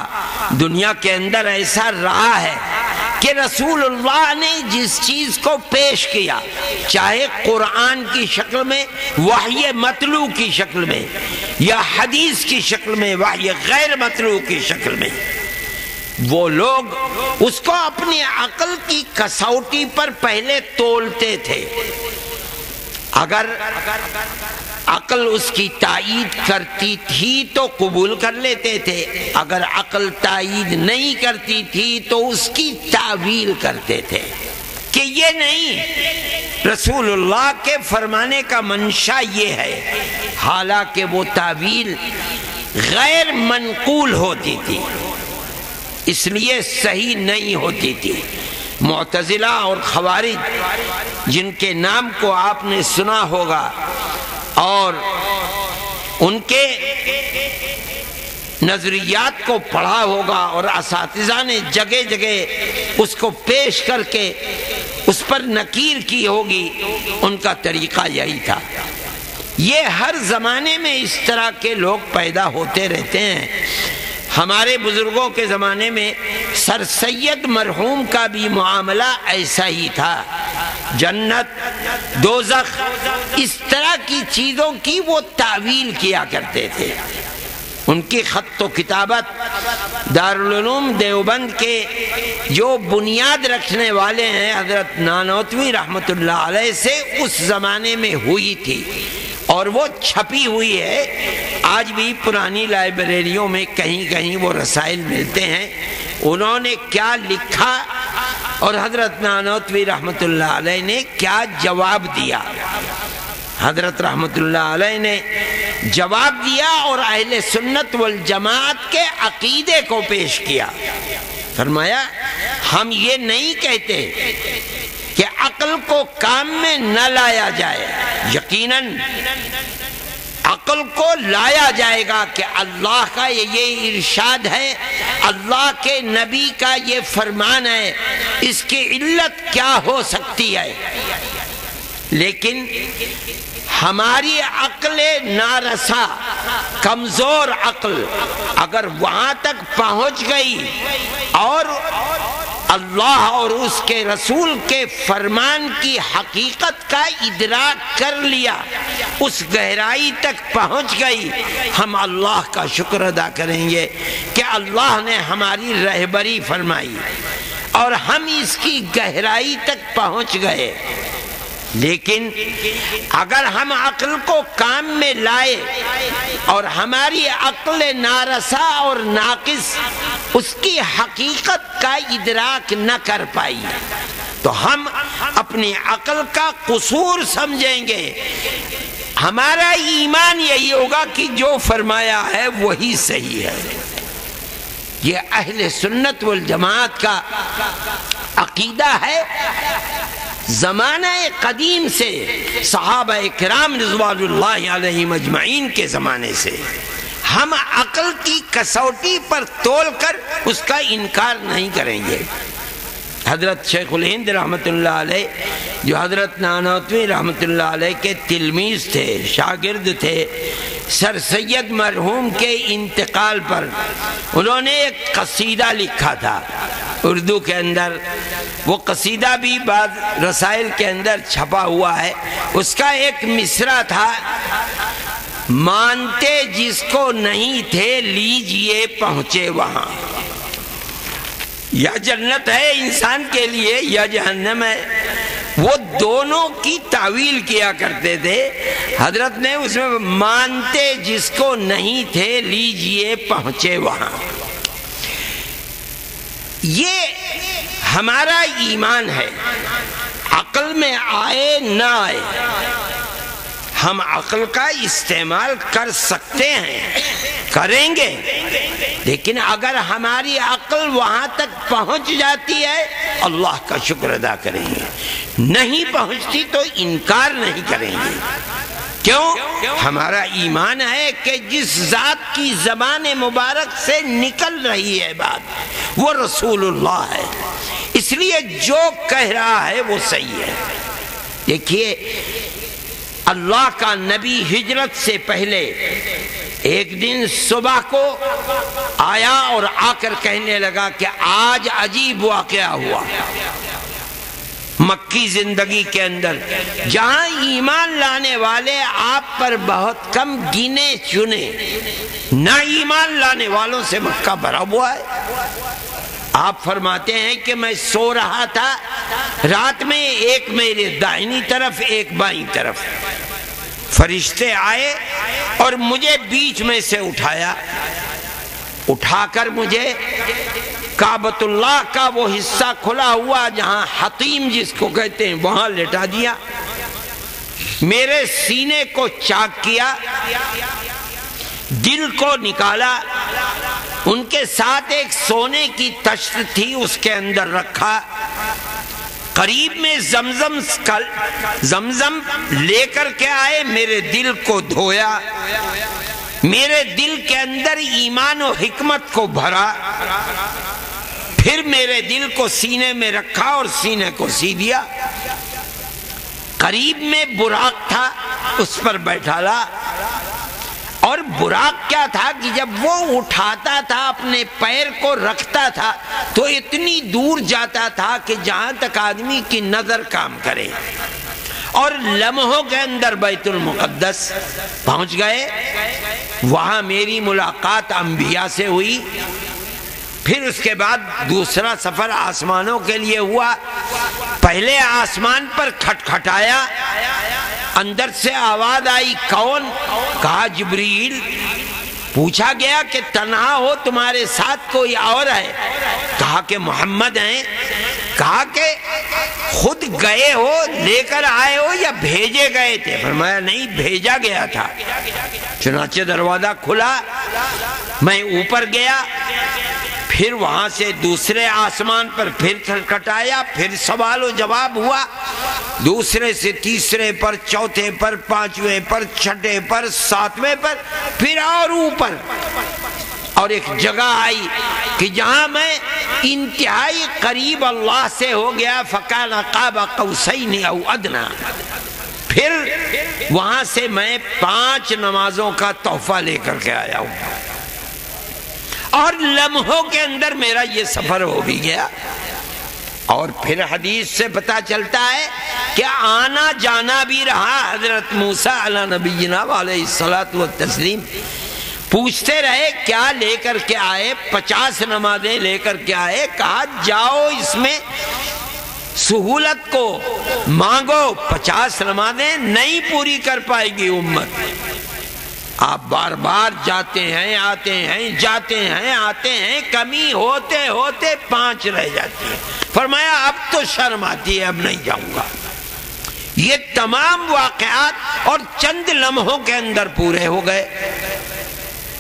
دنیا کے اندر ایسا رہا ہے کہ رسول اللہ نے جس چیز کو پیش کیا، چاہے قرآن کی شکل میں، وحی مطلوع کی شکل میں، یا حدیث کی شکل میں، وحی غیر مطلوع کی شکل میں، وہ لوگ اس کو اپنی عقل کی کسوٹی پر پہلے تولتے تھے۔ اگر عقل اس کی تائید کرتی تھی تو قبول کر لیتے تھے، اگر عقل تائید نہیں کرتی تھی تو اس کی تعویل کرتے تھے کہ یہ نہیں، رسول اللہ کے فرمانے کا منشا یہ ہے، حالانکہ وہ تعویل غیر منقول ہوتی تھی۔ اس لیے صحیح نہیں ہوتی تھی۔ معتزلہ اور خوارج جن کے نام کو آپ نے سنا ہوگا اور ان کے نظریات کو پڑھا ہوگا اور اساتذہ نے جگہ جگہ اس کو پیش کر کے اس پر نکیر کی ہوگی، ان کا طریقہ یہی تھا۔ یہ ہر زمانے میں اس طرح کے لوگ پیدا ہوتے رہتے ہیں۔ ہمارے بزرگوں کے زمانے میں سر سید مرحوم کا بھی معاملہ ایسا ہی تھا۔ جنت، دوزخ، اس طرح کی چیزوں کی وہ تعویل کیا کرتے تھے۔ ان کی خط و کتابت دارالعلوم دیوبند کے جو بنیاد رکھنے والے ہیں حضرت نانوتوی رحمۃ اللہ علیہ سے اس زمانے میں ہوئی تھی اور وہ چھپی ہوئی ہے۔ آج بھی پرانی لائبریریوں میں کہیں کہیں وہ رسائل ملتے ہیں۔ انہوں نے کیا لکھا اور حضرت نانوتوی رحمۃ اللہ علیہ نے کیا جواب دیا۔ حضرت رحمۃ اللہ علیہ نے جواب دیا اور اہل سنت والجماعت کے عقیدے کو پیش کیا۔ فرمایا ہم یہ نہیں کہتے کہ عقل کو کام میں نہ لایا جائے، یقیناً عقل کو لایا جائے گا کہ اللہ کا یہ ارشاد ہے، اللہ کے نبی کا یہ فرمان ہے، اس کی علت کیا ہو سکتی ہے۔ لیکن ہماری عقل نارسا، کمزور عقل اگر وہاں تک پہنچ گئی اور اللہ اور اس کے رسول کے فرمان کی حقیقت کا ادراک کر لیا، اس گہرائی تک پہنچ گئی، ہم اللہ کا شکر ادا کریں گے کہ اللہ نے ہماری رہبری فرمائی اور ہم اس کی گہرائی تک پہنچ گئے۔ لیکن اگر ہم عقل کو کام میں لائے اور ہماری عقل نارسا اور ناقص اس کی حقیقت کا ادراک نہ کر پائی تو ہم اپنی عقل کا قصور سمجھیں گے۔ ہمارا ایمان یہی ہوگا کہ جو فرمایا ہے وہی صحیح ہے۔ یہ اہل سنت والجماعت کا عقیدہ ہے۔ زمانہ قدیم سے، صحابہ کرام رضوان اللہ علیہم اجمعین کے زمانے سے ہم عقل کی کسوٹی پر تول کر اس کا انکار نہیں کریں گے۔ حضرت شیخ الہند رحمۃ اللہ علیہ جو حضرت نانوتوی رحمۃ اللہ علیہ کے تلمیذ تھے، شاگرد تھے، سر سید مرحوم کے انتقال پر انہوں نے ایک قصیدہ لکھا تھا اردو کے اندر۔ وہ قصیدہ بھی بعض رسائل کے اندر چھپا ہوا ہے۔ اس کا ایک مصرع تھا، مانتے جس کو نہیں تھے لیجئے پہنچے وہاں۔ یا جنت ہے انسان کے لیے یا جہنم ہے، وہ دونوں کی تعویل کیا کرتے تھے۔ حضرت نے اس میں مانتے جس کو نہیں تھے لیجئے پہنچے وہاں۔ یہ ہمارا ایمان ہے، عقل میں آئے نہ آئے ہم عقل کا استعمال کر سکتے ہیں، کریں گے، لیکن اگر ہماری عقل وہاں تک پہنچ جاتی ہے اللہ کا شکر ادا کریں گے، نہیں پہنچتی تو انکار نہیں کریں گے۔ کیوں؟ ہمارا ایمان ہے کہ جس ذات کی زبان مبارک سے نکل رہی ہے بات وہ رسول اللہ ہے، اس لیے جو کہہ رہا ہے وہ صحیح ہے۔ دیکھیے اللہ کا نبی ہجرت سے پہلے ایک دن صبح کو آیا اور آ کر کہنے لگا کہ آج عجیب واقعہ ہوا مکی زندگی کے اندر، جہاں ایمان لانے والے آپ پر بہت کم گنے چنے، نہ ایمان لانے والوں سے مکہ بھرا ہوا ہے۔ آپ فرماتے ہیں کہ میں سو رہا تھا، رات میں ایک میرے دائنی طرف ایک بائیں طرف فرشتے آئے اور مجھے بیچ میں سے اٹھا کر مجھے کعبۃ اللہ کا وہ حصہ کھلا ہوا جہاں حطیم جس کو کہتے ہیں وہاں لٹا دیا، میرے سینے کو چاک کیا، دل کو نکالا ان کے ساتھ ایک سونے کی تشت تھی، اس کے اندر رکھا، قریب میں زمزم لے کر کے آئے، میرے دل کو دھویا، میرے دل کے اندر ایمان و حکمت کو بھرا، پھر میرے دل کو سینے میں رکھا اور سینے کو سی دیا۔ قریب میں براق تھا، اس پر بیٹھا لا، اور براق کیا تھا کہ جب وہ اٹھاتا تھا اپنے پیر کو رکھتا تھا تو اتنی دور جاتا تھا کہ جہاں تک آدمی کی نظر کام کرے، اور لمحوں کے اندر بیت المقدس پہنچ گئے۔ وہاں میری ملاقات انبیاء سے ہوئی، پھر اس کے بعد دوسرا سفر آسمانوں کے لیے ہوا۔ پہلے آسمان پر کھٹکھٹایا، اندر سے آواز آئی، کون؟ کہا جبریل۔ پوچھا گیا کہ تنہا ہو، تمہارے ساتھ کوئی اور ہے؟ کہا کہ محمد ہیں۔ کہا کہ خود گئے ہو، لے کر آئے ہو یا بھیجے گئے تھے؟ فرمایا نہیں، بھیجا گیا تھا۔ چنانچہ دروازہ کھلا، میں اوپر گیا، پھر وہاں سے دوسرے آسمان پر پھر کھٹکھٹایا، پھر سوال و جواب ہوا، دوسرے سے تیسرے پر، چوتھے پر، پانچویں پر، چھٹے پر، ساتویں پر، پھر اور اوپر، اور ایک جگہ آئی کہ جہاں میں انتہائی قریب اللہ سے ہو گیا، فَكَانَ قَابَ قَوْسَيْنِ أَوْ أَدْنَىٰ۔ پھر وہاں سے میں 5 نمازوں کا تحفہ لے کر کے آیا ہوں، اور لمحوں کے اندر میرا یہ سفر ہو بھی گیا۔ اور پھر حدیث سے پتا چلتا ہے کہ آنا جانا بھی رہا۔ حضرت موسیٰ علیہ نبینا علیہ الصلاۃ والتسلیم پوچھتے رہے کیا لے کر کے آئے؟ 50 نمازیں لے کر کے آئے۔ کہا جاؤ اس میں سہولت کو مانگو، 50 نمازیں نہیں پوری کر پائے گی امت۔ آپ بار بار جاتے ہیں، آتے ہیں، جاتے ہیں، آتے ہیں، کمی ہوتے ہوتے 5 رہ جاتی ہے۔ فرمایا اب تو شرم آتی ہے، اب نہیں جاؤں گا۔ یہ تمام واقعات اور چند لمحوں کے اندر پورے ہو گئے۔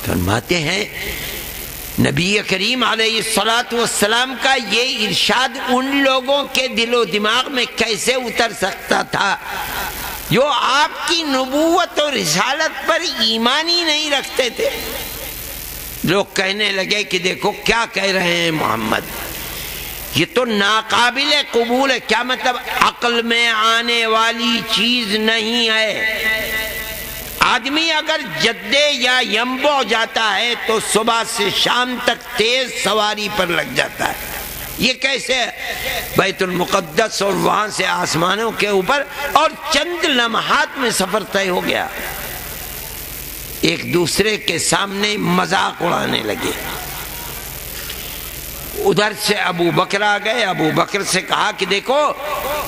فرماتے ہیں نبی کریم علیہ السلام کا یہ ارشاد ان لوگوں کے دل و دماغ میں کیسے اتر سکتا تھا جو آپ کی نبوت اور رسالت پر ایمان ہی نہیں رکھتے تھے۔ لوگ کہنے لگے کہ دیکھو کیا کہہ رہے ہیں محمد، یہ تو ناقابل قبول ہے۔ کیا مطلب؟ عقل میں آنے والی چیز نہیں ہے۔ آدمی اگر جدے یا یمبو جاتا ہے تو صبح سے شام تک تیز سواری پر لگ جاتا ہے۔ یہ کیسے؟ بیت المقدس اور وہاں سے آسمانوں کے اوپر، اور چند لمحات میں سفر طے ہو گیا۔ ایک دوسرے کے سامنے مذاق اڑانے لگے۔ ادھر سے ابو بکر آ گئے۔ ابو بکر سے کہا کہ دیکھو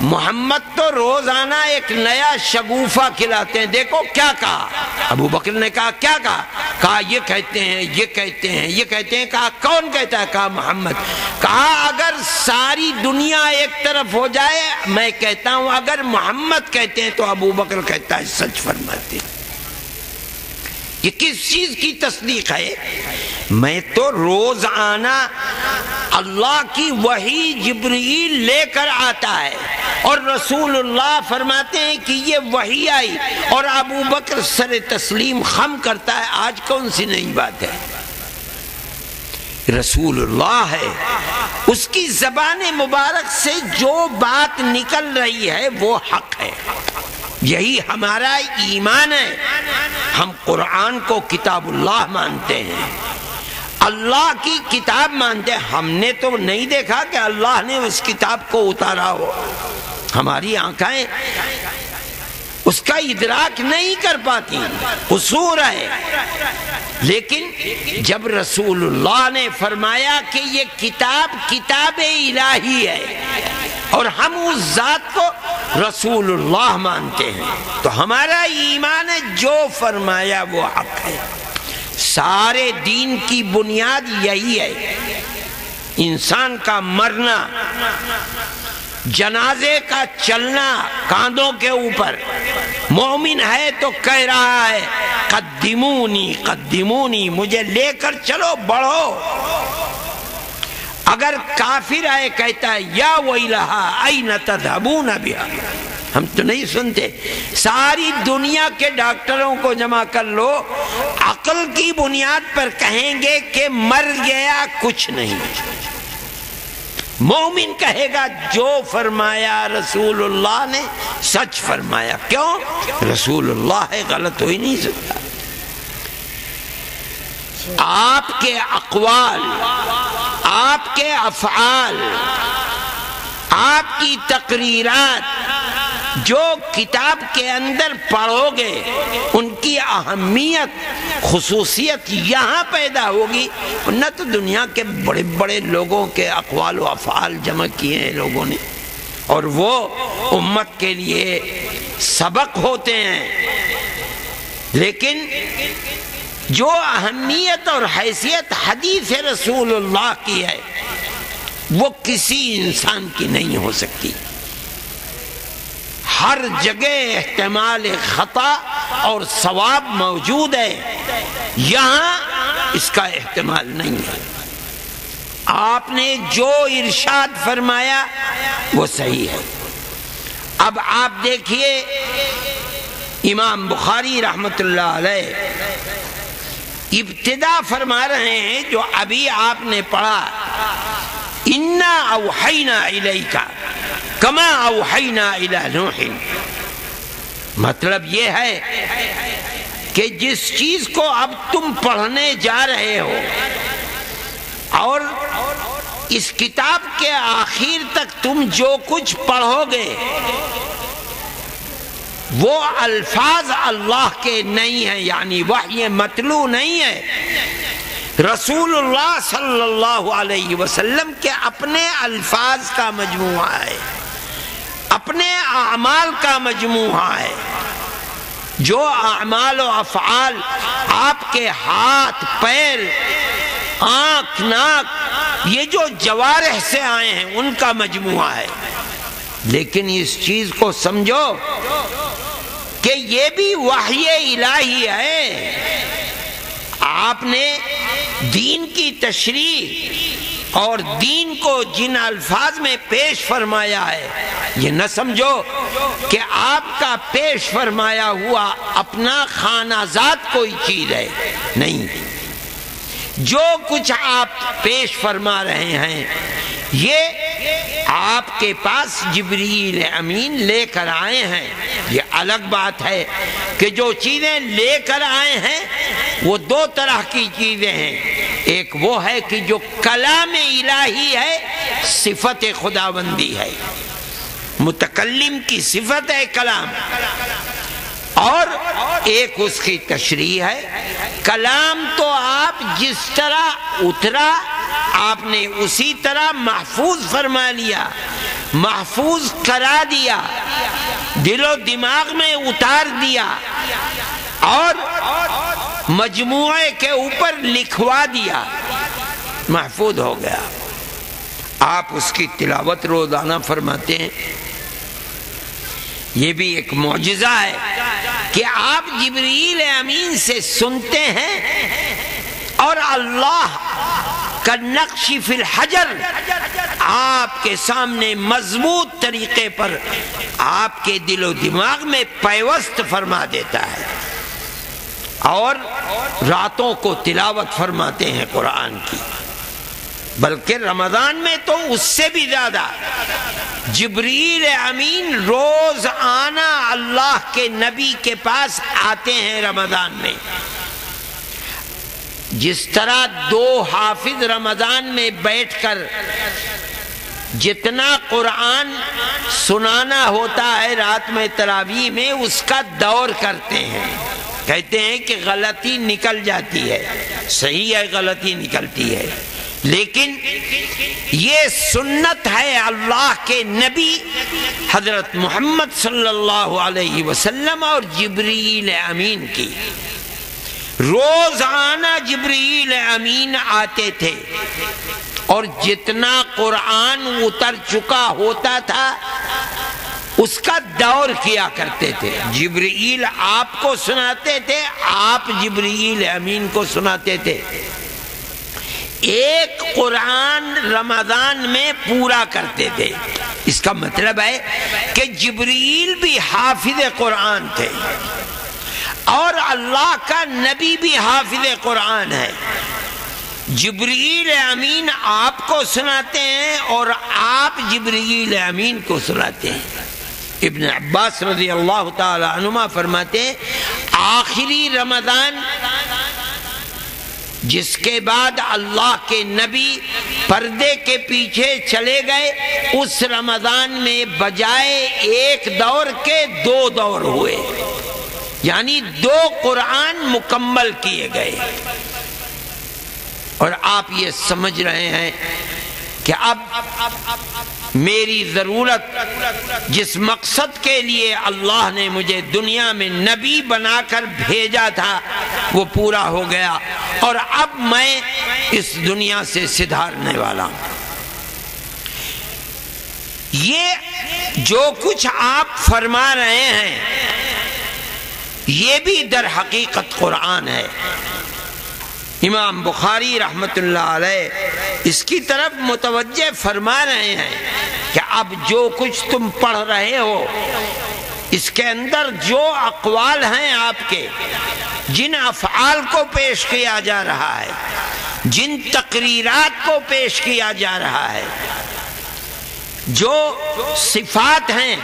محمد تو روزانہ ایک نیا شگوفہ کھلاتے ہیں، دیکھو کیا کہا۔ ابو بکر نے کہا کیا کہا؟ کہا یہ کہتے ہیں، یہ کہتے ہیں، یہ کہتے ہیں۔ کہا کون کہتا ہے؟ کہا محمد۔ کہا اگر ساری دنیا ایک طرف ہو جائے میں کہتا ہوں، اگر محمد کہتے ہیں تو ابو بکر کہتا ہے سچ فرماتے ہیں۔ یہ کس چیز کی تصدیق ہے؟ میں تو روزانہ اللہ کی وحی جبرائیل لے کر آتا ہے، اور رسول اللہ فرماتے ہیں کہ یہ وحی آئی، اور ابو بکر سر تسلیم خم کرتا ہے۔ آج کون سی نئی بات ہے؟ رسول اللہ ہے، اس کی زبان مبارک سے جو بات نکل رہی ہے وہ حق ہے۔ یہی ہمارا ایمان ہے۔ ہم قرآن کو کتاب اللہ مانتے ہیں، اللہ کی کتاب مانتے ہیں۔ ہم نے تو نہیں دیکھا کہ اللہ نے اس کتاب کو اتارا ہو، ہماری آنکھیں اس کا ادراک نہیں کر پاتی، قصور ہے۔ لیکن جب رسول اللہ نے فرمایا کہ یہ کتاب الہی ہے، اور ہم اس ذات کو رسول اللہ مانتے ہیں، تو ہمارا ایمان ہے جو فرمایا وہ حق ہے۔ سارے دین کی بنیاد یہی ہے۔ انسان کا مرنا جنازے کا چلنا کاندھوں کے اوپر، مومن ہے تو کہہ رہا ہے قدمونی قدمونی، مجھے لے کر چلو، بڑھو۔ اگر کافر ہے کہتا ہے یا ویلہا این تذہبون بہا، ہم تو نہیں سنتے۔ ساری دنیا کے ڈاکٹروں کو جمع کر لو، عقل کی بنیاد پر کہیں گے کہ مر گیا کچھ نہیں۔ مومن کہے گا جو فرمایا رسول اللہ نے سچ فرمایا، کیوں؟ رسول اللہ ہے، غلط ہو ہی نہیں سکتا۔ آپ کے اقوال، آپ کے افعال، آپ کی تقریرات جو کتاب کے اندر پڑھو گے، ان کی اہمیت، خصوصیت یہاں پیدا ہوگی۔ نہ تو دنیا کے بڑے بڑے لوگوں کے اقوال و افعال جمع کیے ہیں لوگوں نے، اور وہ امت کے لیے سبق ہوتے ہیں، لیکن جو اہمیت اور حیثیت حدیث رسول اللہ کی ہے وہ کسی انسان کی نہیں ہو سکتی۔ ہر جگہ احتمال خطا اور ثواب موجود ہے، یہاں اس کا احتمال نہیں ہے۔ آپ نے جو ارشاد فرمایا وہ صحیح ہے۔ اب آپ دیکھیے امام بخاری رحمت اللہ علیہ ابتدا فرما رہے ہیں جو ابھی آپ نے پڑھا، اِنَّا أَوْحَيْنَا إِلَيْكَ كَمَا أَوْحَيْنَا إِلَى نُوحٍ، مطلب یہ ہے کہ جس چیز کو اب تم پڑھنے جا رہے ہو اور اس کتاب کے آخر تک تم جو کچھ پڑھو گے وہ الفاظ اللہ کے نہیں ہیں، یعنی وحی متلو نہیں ہے، رسول اللہ صلی اللہ علیہ وسلم کے اپنے الفاظ کا مجموعہ ہے، اپنے اعمال کا مجموعہ ہے۔ جو اعمال و افعال آپ کے ہاتھ، پیر، آنکھ، ناک، یہ جو جوارح سے آئے ہیں ان کا مجموعہ ہے۔ لیکن اس چیز کو سمجھو کہ یہ بھی وحی الہی ہے۔ آپ نے دین کی تشریح اور دین کو جن الفاظ میں پیش فرمایا ہے، یہ نہ سمجھو کہ آپ کا پیش فرمایا ہوا اپنا خانہ ذات کوئی چیز ہے، نہیں۔ جو کچھ آپ پیش فرما رہے ہیں یہ آپ کے پاس جبریل امین لے کر آئے ہیں۔ یہ الگ بات ہے کہ جو چیزیں لے کر آئے ہیں وہ دو طرح کی چیزیں ہیں، ایک وہ ہے کہ جو کلام الہی ہے، صفت خداوندی ہے، متکلم کی صفت ہے کلام، اور ایک اس کی تشریح ہے۔ کلام تو آپ جس طرح اترا آپ نے اسی طرح محفوظ فرما لیا، محفوظ کرا دیا، دل و دماغ میں اتار دیا اور مجموعے کے اوپر لکھوا دیا، محفوظ ہو گیا۔ آپ اس کی تلاوت روزانہ فرماتے ہیں، یہ بھی ایک معجزہ ہے کہ آپ جبریل امین سے سنتے ہیں اور اللہ کا نقش فی الحجر آپ کے سامنے مضبوط طریقے پر آپ کے دل و دماغ میں پیوست فرما دیتا ہے، اور راتوں کو تلاوت فرماتے ہیں قرآن کی، بلکہ رمضان میں تو اس سے بھی زیادہ۔ جبریل امین روز آنا اللہ کے نبی کے پاس آتے ہیں رمضان میں، جس طرح دو حافظ رمضان میں بیٹھ کر جتنا قرآن سنانا ہوتا ہے رات میں تراویح میں اس کا دور کرتے ہیں، کہتے ہیں کہ غلطی نکل جاتی ہے، صحیح ہے غلطی نکلتی ہے، لیکن یہ سنت ہے اللہ کے نبی حضرت محمد صلی اللہ علیہ وسلم اور جبریل امین کی۔ روزانہ جبریل امین آتے تھے اور جتنا قرآن اتر چکا ہوتا تھا اس کا دور کیا کرتے تھے. جبرائیل آپ کو سناتے تھے، آپ جبرائیل امین کو سناتے تھے. ایک قرآن رمضان میں پورا کرتے تھے. اس کا مطلب ہے کہ جبرائیل بھی حافظ قرآن تھے اور اللہ کا نبی بھی حافظ قرآن ہے. جبرائیل امین آپ کو سناتے ہیں اور آپ جبرائیل امین کو سناتے ہیں. ابن عباس رضی اللہ تعالی عنہما فرماتے ہیں آخری رمضان جس کے بعد اللہ کے نبی پردے کے پیچھے چلے گئے، اس رمضان میں بجائے ایک دور کے 2 دور ہوئے، یعنی 2 قرآن مکمل کیے گئے. اور آپ یہ سمجھ رہے ہیں کہ اب میری ضرورت جس مقصد کے لیے اللہ نے مجھے دنیا میں نبی بنا کر بھیجا تھا وہ پورا ہو گیا، اور اب میں اس دنیا سے سدھارنے والا ہوں. یہ جو کچھ آپ فرما رہے ہیں یہ بھی در حقیقت قرآن ہے. امام بخاری رحمت اللہ علیہ اس کی طرف متوجہ فرما رہے ہیں کہ اب جو کچھ تم پڑھ رہے ہو اس کے اندر جو اقوال ہیں آپ کے، جن افعال کو پیش کیا جا رہا ہے، جن تقریرات کو پیش کیا جا رہا ہے، جو صفات ہیں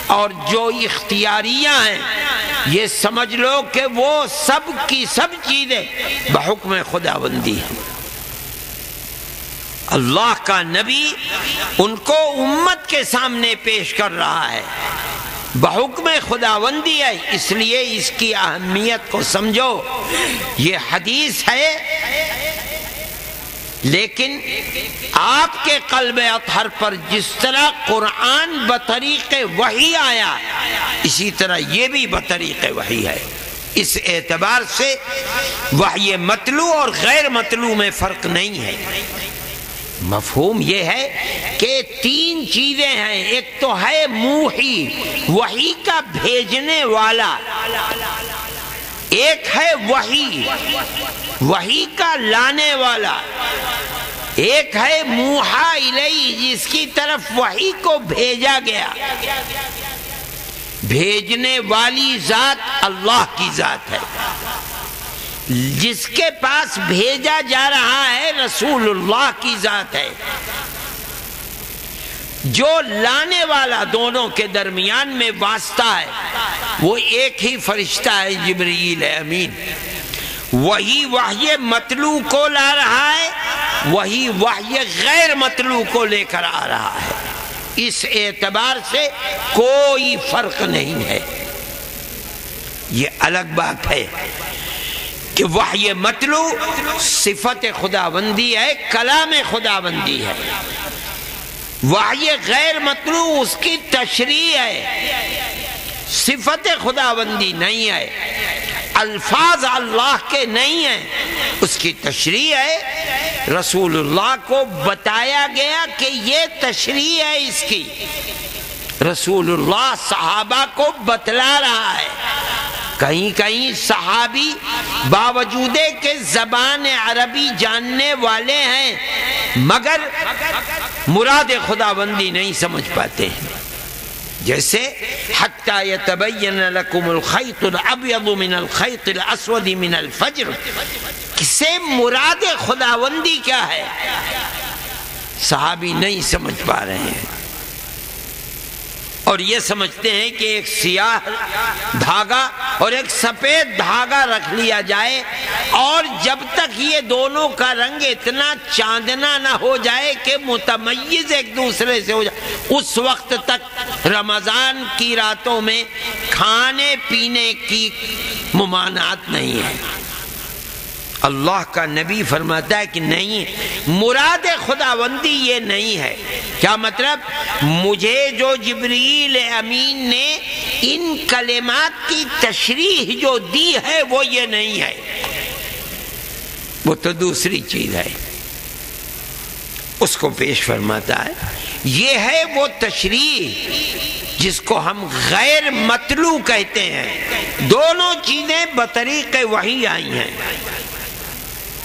اور جو اختیاریاں ہیں، یہ سمجھ لو کہ وہ سب کی سب چیزیں بحکم خداوندی ہیں. اللہ کا نبی ان کو امت کے سامنے پیش کر رہا ہے، بحکم خداوندی ہے. اس لیے اس کی اہمیت کو سمجھو. یہ حدیث ہے لیکن آپ کے قلب اطہر پر جس طرح قرآن بطریق وحی آیا اسی طرح یہ بھی بطریق وحی ہے. اس اعتبار سے وحی مطلوع اور غیر مطلوع میں فرق نہیں ہے. مفہوم یہ ہے کہ 3 چیزیں ہیں. ایک تو ہے موحی، وحی کا بھیجنے والا. ایک ہے وحی، وحی کا لانے والا. ایک ہے موحا الیہ، جس کی طرف وحی کو بھیجا گیا. بھیجنے والی ذات اللہ کی ذات ہے، جس کے پاس بھیجا جا رہا ہے رسول اللہ کی ذات ہے. جو لانے والا دونوں کے درمیان میں واسطہ ہے وہ ایک ہی فرشتہ ہے، جبرائیل امین. وہی وحی مطلوع کو لا رہا ہے، وہی وحی غیر مطلوع کو لے کر آ رہا ہے. اس اعتبار سے کوئی فرق نہیں ہے. یہ الگ بات ہے کہ وحی مطلوع صفت خداوندی ہے، کلام خداوندی ہے. وحی غیر مطلوع اس کی تشریح ہے، صفت خداوندی نہیں ہے، الفاظ اللہ کے نہیں ہیں، اس کی تشریح ہے. رسول اللہ کو بتایا گیا کہ یہ تشریح ہے اس کی. رسول اللہ صحابہ کو بتلا رہا ہے. کہیں کہیں صحابی باوجود کہ زبان عربی جاننے والے ہیں مگر مراد خداوندی نہیں سمجھ پاتے ہیں. جیسے حتی یتبین لکم الخیط الابیض من الخیط الاسود من الفجر، کسے مراد خداوندی کیا ہے صحابی نہیں سمجھ پا رہے ہیں، اور یہ سمجھتے ہیں کہ ایک سیاہ دھاگا اور ایک سفید دھاگا رکھ لیا جائے اور جب تک یہ دونوں کا رنگ اتنا چاندنا نہ ہو جائے کہ متمیز ایک دوسرے سے ہو جائے، اس وقت تک رمضان کی راتوں میں کھانے پینے کی ممانعت نہیں ہے. اللہ کا نبی فرماتا ہے کہ نہیں، مراد خداوندی یہ نہیں ہے. کیا مطلب؟ مجھے جو جبرائیل امین نے ان کلمات کی تشریح جو دی ہے وہ یہ نہیں ہے، وہ تو دوسری چیز ہے. اس کو پیش فرماتا ہے۔ یہ ہے وہ تشریح جس کو ہم غیر مطلوع کہتے ہیں۔ دونوں چیزیں بطریق وحی آئی ہیں۔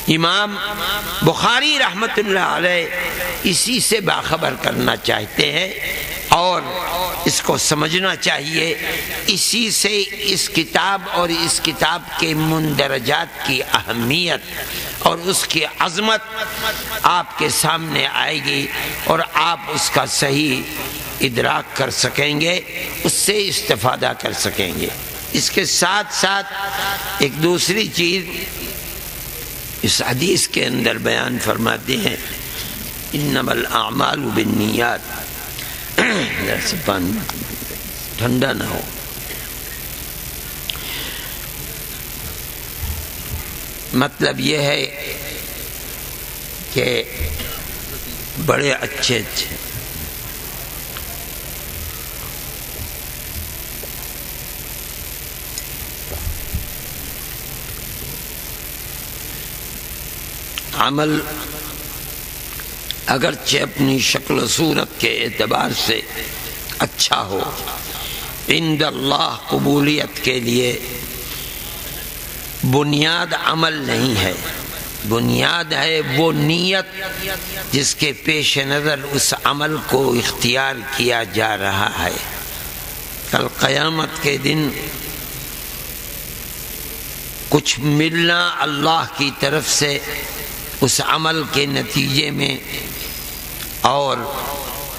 امام بخاری رحمت اللہ علیہ اسی سے باخبر کرنا چاہتے ہیں اور اس کو سمجھنا چاہیے۔ اسی سے اس کتاب اور اس کتاب کے مندرجات کی اہمیت اور اس کی عظمت آپ کے سامنے آئے گی اور آپ اس کا صحیح ادراک کر سکیں گے، اس سے استفادہ کر سکیں گے۔ اس کے ساتھ ساتھ ایک دوسری چیز اس حدیث کے اندر بیان فرماتے ہیں، انما الاعمال بالنیات۔ پانی ٹھنڈا نہ ہو۔ مطلب یہ ہے کہ بڑے اچھے عمل اگرچہ اپنی شکل و صورت کے اعتبار سے اچھا ہو، عند اللہ قبولیت کے لیے بنیاد عمل نہیں ہے، بنیاد ہے وہ نیت جس کے پیش نظر اس عمل کو اختیار کیا جا رہا ہے۔ کل قیامت کے دن کچھ ملنا اللہ کی طرف سے اس عمل کے نتیجے میں اور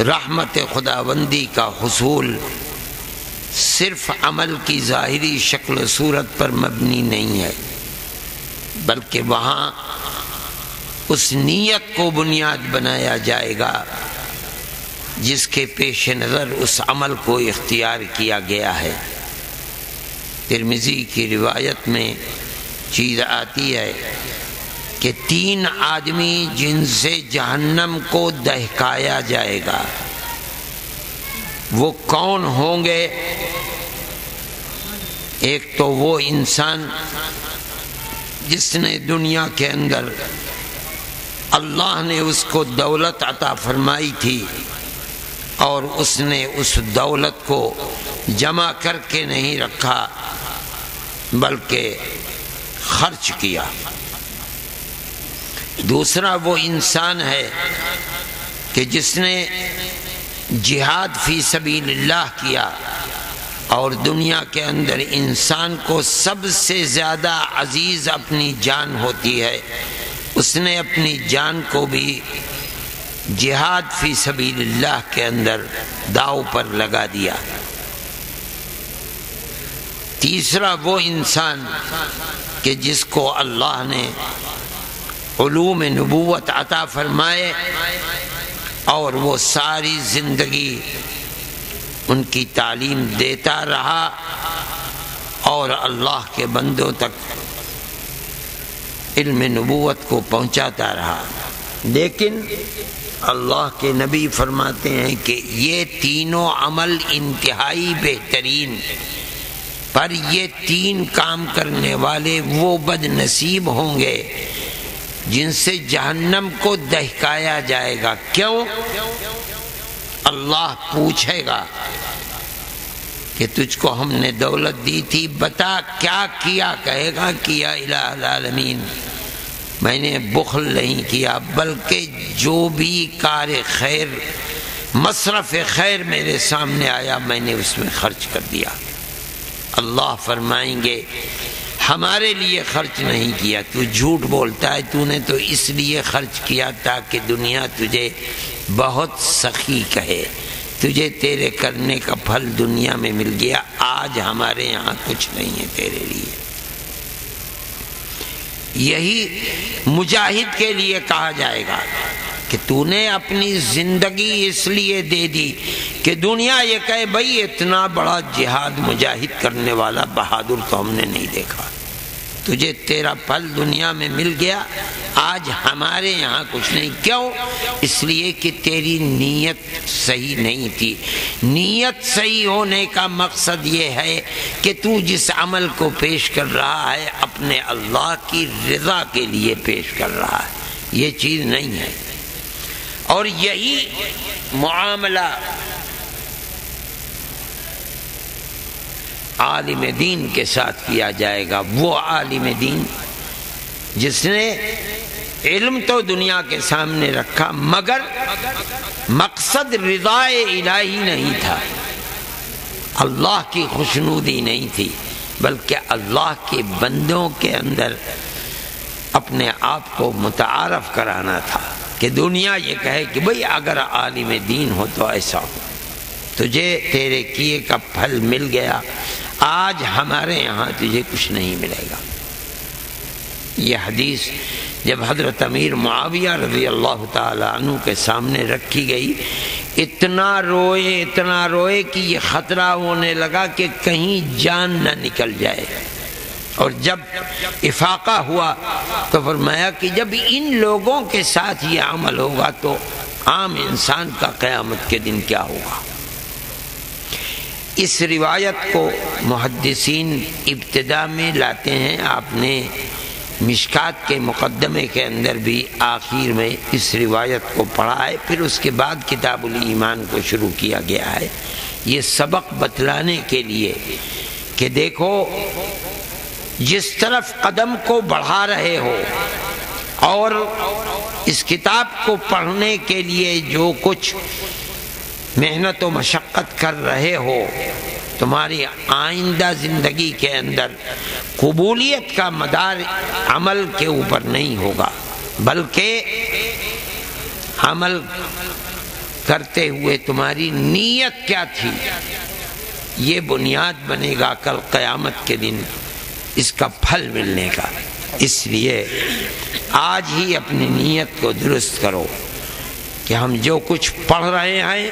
رحمت خداوندی کا حصول صرف عمل کی ظاہری شکل و صورت پر مبنی نہیں ہے، بلکہ وہاں اس نیت کو بنیاد بنایا جائے گا جس کے پیش نظر اس عمل کو اختیار کیا گیا ہے۔ ترمذی کی روایت میں چیز آتی ہے کہ 3 آدمی جن سے جہنم کو دہکایا جائے گا، وہ کون ہوں گے؟ ایک تو وہ انسان جس نے دنیا کے اندر اللہ نے اس کو دولت عطا فرمائی تھی اور اس نے اس دولت کو جمع کر کے نہیں رکھا بلکہ خرچ کیا۔ دوسرا وہ انسان ہے کہ جس نے جہاد فی سبیل اللہ کیا اور دنیا کے اندر انسان کو سب سے زیادہ عزیز اپنی جان ہوتی ہے، اس نے اپنی جان کو بھی جہاد فی سبیل اللہ کے اندر داؤ پر لگا دیا۔ تیسرا وہ انسان کہ جس کو اللہ نے علوم نبوت عطا فرمائے اور وہ ساری زندگی ان کی تعلیم دیتا رہا اور اللہ کے بندوں تک علم نبوت کو پہنچاتا رہا، لیکن اللہ کے نبی فرماتے ہیں کہ یہ تینوں عمل انتہائی بہترین، پر یہ 3 کام کرنے والے وہ بد نصیب ہوں گے جن سے جہنم کو دہکایا جائے گا۔ کیوں؟ اللہ پوچھے گا کہ تجھ کو ہم نے دولت دی تھی، بتا کیا کیا؟ کہے گا کہ یا الہ العالمین میں نے بخل نہیں کیا بلکہ جو بھی کار خیر مصرف خیر میرے سامنے آیا میں نے اس میں خرچ کر دیا۔ اللہ فرمائیں گے ہمارے لیے خرچ نہیں کیا، تو جھوٹ بولتا ہے، تو نے تو اس لیے خرچ کیا تاکہ دنیا تجھے بہت سخی کہے، تجھے تیرے کرنے کا پھل دنیا میں مل گیا، آج ہمارے یہاں کچھ نہیں ہے تیرے لیے۔ یہی مجاہد کے لیے کہا جائے گا کہ تو نے اپنی زندگی اس لیے دے دی کہ دنیا یہ کہے بھئی اتنا بڑا جہاد مجاہد کرنے والا بہادر تو ہم نے نہیں دیکھا، تجھے تیرا پھل دنیا میں مل گیا، آج ہمارے یہاں کچھ نہیں۔ کیوں؟ اس لیے کہ تیری نیت صحیح نہیں تھی۔ نیت صحیح ہونے کا مقصد یہ ہے کہ تو جس عمل کو پیش کر رہا ہے اپنے اللہ کی رضا کے لیے پیش کر رہا ہے، یہ چیز نہیں ہے۔ اور یہی معاملہ عالم دین کے ساتھ کیا جائے گا. وہ عالم دین جس نے علم تو دنیا کے سامنے رکھا مگر مقصد رضا الہی نہیں تھا، اللہ کی خوشنودی نہیں تھی، بلکہ اللہ کے بندوں کے اندر اپنے آپ کو متعارف کرانا تھا کہ دنیا یہ کہے کہ بھئی اگر عالم دین ہو تو ایسا ہو، تجھے تیرے کیے کا پھل مل گیا، آج ہمارے یہاں تجھے کچھ نہیں ملے گا. یہ حدیث جب حضرت امیر معاویہ رضی اللہ تعالی عنہ کے سامنے رکھی گئی، اتنا روئے کہ یہ خطرہ ہونے لگا کہ کہیں جان نہ نکل جائے. اور جب افاقہ ہوا تو فرمایا کہ جب ان لوگوں کے ساتھ یہ عمل ہوگا تو عام انسان کا قیامت کے دن کیا ہوگا. اس روایت کو محدثین ابتدا میں لاتے ہیں، آپ نے مشکات کے مقدمے کے اندر بھی آخر میں اس روایت کو پڑھا ہے، پھر اس کے بعد کتاب الایمان کو شروع کیا گیا ہے یہ سبق بتلانے کے لیے کہ دیکھو جس طرف قدم کو بڑھا رہے ہو اور اس کتاب کو پڑھنے کے لیے جو کچھ محنت و مشقت کر رہے ہو، تمہاری آئندہ زندگی کے اندر قبولیت کا مدار عمل کے اوپر نہیں ہوگا، بلکہ عمل کرتے ہوئے تمہاری نیت کیا تھی یہ بنیاد بنے گا کل قیامت کے دن اس کا پھل ملنے کا. اس لیے آج ہی اپنی نیت کو درست کرو کہ ہم جو کچھ پڑھ رہے ہیں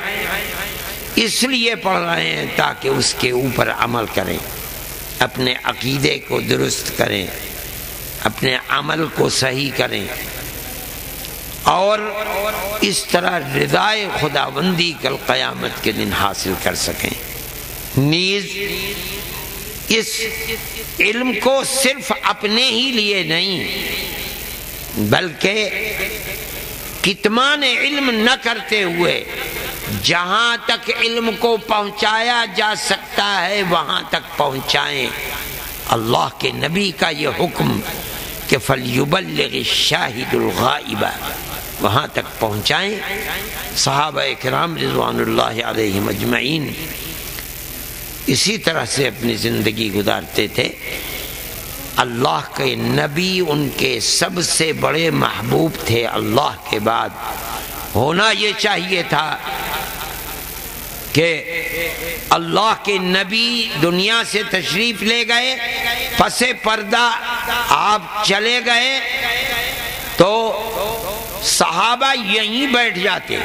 اس لیے پڑھ رہے ہیں تاکہ اس کے اوپر عمل کریں، اپنے عقیدے کو درست کریں، اپنے عمل کو صحیح کریں اور اس طرح رضائے خداوندی کل قیامت کے دن حاصل کر سکیں. نیز اس علم کو صرف اپنے ہی لیے نہیں بلکہ کتمان علم نہ کرتے ہوئے جہاں تک علم کو پہنچایا جا سکتا ہے وہاں تک پہنچائیں. اللہ کے نبی کا یہ حکم کہ فَلْيُبَلِّغِ الشَّاهِدُ الْغَائِبَ وہاں تک پہنچائیں. صحابہ کرام رضوان اللہ علیہم اجمعین اسی طرح سے اپنی زندگی گزارتے تھے. اللہ کے نبی ان کے سب سے بڑے محبوب تھے. اللہ کے بعد ہونا یہ چاہیے تھا کہ اللہ کے نبی دنیا سے تشریف لے گئے، پس پردہ آپ چلے گئے تو صحابہ یہیں بیٹھ جاتے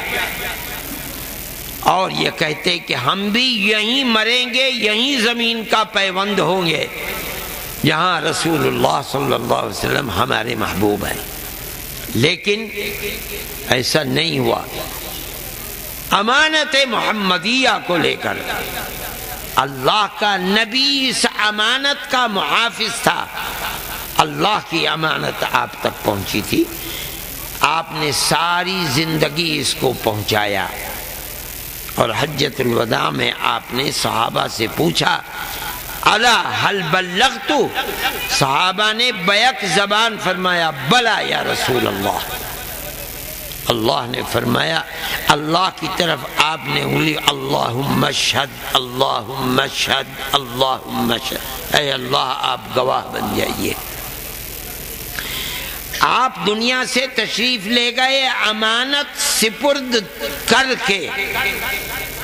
اور یہ کہتے کہ ہم بھی یہیں مریں گے، یہیں زمین کا پیوند ہوں گے جہاں رسول اللہ صلی اللہ علیہ وسلم ہمارے محبوب ہیں. لیکن ایسا نہیں ہوا. امانت محمدیہ کو لے کر اللہ کا نبی اس امانت کا محافظ تھا. اللہ کی امانت آپ تک پہنچی تھی، آپ نے ساری زندگی اس کو پہنچایا. اور حجۃ الوداع میں آپ نے صحابہ سے پوچھا الا هل بلغت؟ صحابہ نے بیک زبان فرمایا بلا یا رسول اللہ. اللہ نے فرمایا اللہ کی طرف آپ نے انگلی اللہم اشہد اللہم اشہد اللہم اشہد، اے اللہ آپ گواہ بن جائیے. آپ دنیا سے تشریف لے گئے امانت سپرد کر کے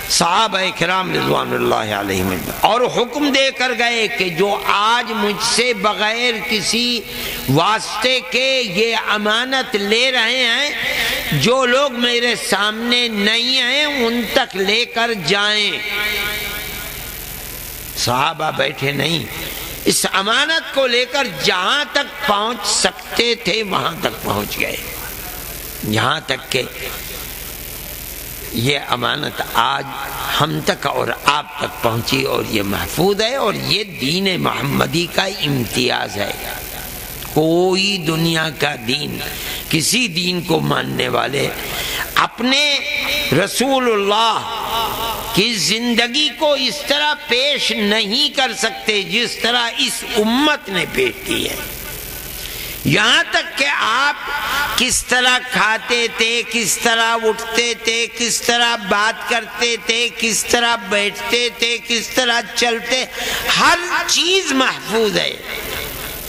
صحابہ کرام رضوان اللہ علیہم اور حکم دے کر گئے کہ جو آج مجھ سے بغیر کسی واسطے کے یہ امانت لے رہے ہیں، جو لوگ میرے سامنے نہیں ہیں ان تک لے کر جائیں. صحابہ بیٹھے نہیں، اس امانت کو لے کر جہاں تک پہنچ سکتے تھے وہاں تک پہنچ گئے، یہاں تک کہ یہ امانت آج ہم تک اور آپ تک پہنچی اور یہ محفوظ ہے. اور یہ دین محمدی کا امتیاز ہے. کوئی دنیا کا دین، کسی دین کو ماننے والے اپنے رسول اللہ کی زندگی کو اس طرح پیش نہیں کر سکتے جس طرح اس امت نے پیش کی ہے۔ یہاں تک کہ آپ کس طرح کھاتے تھے، کس طرح اٹھتے تھے، کس طرح بات کرتے تھے، کس طرح بیٹھتے تھے، کس طرح چلتے، ہر چیز محفوظ ہے۔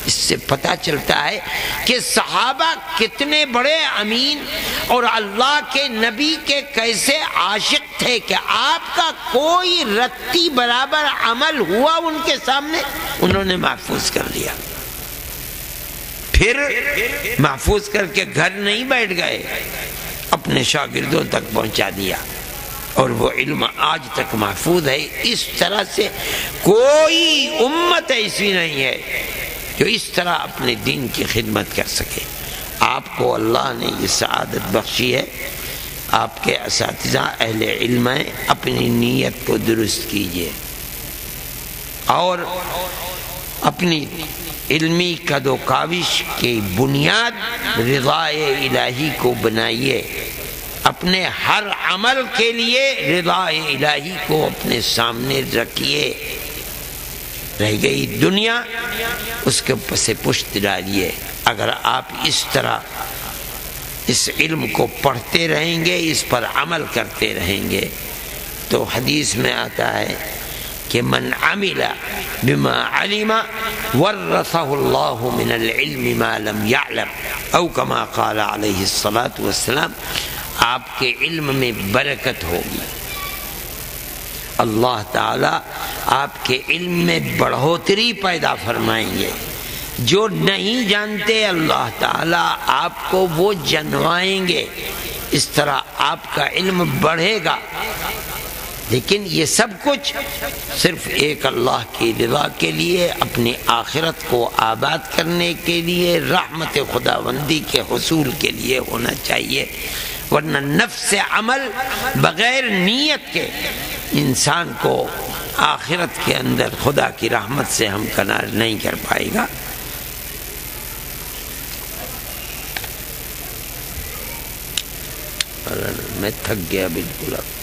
اس سے پتہ چلتا ہے کہ صحابہ کتنے بڑے امین اور اللہ کے نبی کے کیسے عاشق تھے کہ آپ کا کوئی رتی برابر عمل ہوا ان کے سامنے انہوں نے محفوظ کر لیا۔ پھر محفوظ کر کے گھر نہیں بیٹھ گئے، اپنے شاگردوں تک پہنچا دیا، اور وہ علم آج تک محفوظ ہے۔ اس طرح سے کوئی امت ایسی نہیں ہے جو اس طرح اپنے دین کی خدمت کر سکے۔ آپ کو اللہ نے یہ سعادت بخشی ہے، آپ کے اساتذہ اہل علم ہیں، اپنی نیت کو درست کیجئے اور اپنی علمی قد و کاوش کی بنیاد رضائے الہی کو بنائیے، اپنے ہر عمل کے لیے رضائے الہی کو اپنے سامنے رکھیے۔ رہ گئی دنیا، اس کے پس پشت ڈالیے۔ اگر آپ اس طرح اس علم کو پڑھتے رہیں گے، اس پر عمل کرتے رہیں گے، تو حدیث میں آتا ہے کہ من عمل بما علم ورثہ اللہ من العلم ما لم يعلم، او کما قال علیہ الصلاۃ والسلام، آپ کے علم میں برکت ہوگی، اللہ تعالیٰ آپ کے علم میں بڑھوتری پیدا فرمائیں گے۔ جو نہیں جانتے اللہ تعالیٰ آپ کو وہ جنوائیں گے، اس طرح آپ کا علم بڑھے گا۔ لیکن یہ سب کچھ صرف ایک اللہ کی رضا کے لیے، اپنی آخرت کو آباد کرنے کے لیے، رحمت خداوندی کے حصول کے لیے ہونا چاہیے، ورنہ نفس عمل بغیر نیت کے انسان کو آخرت کے اندر خدا کی رحمت سے ہمکنار نہیں کر پائے گا۔ میں تھک گیا بالکل اب۔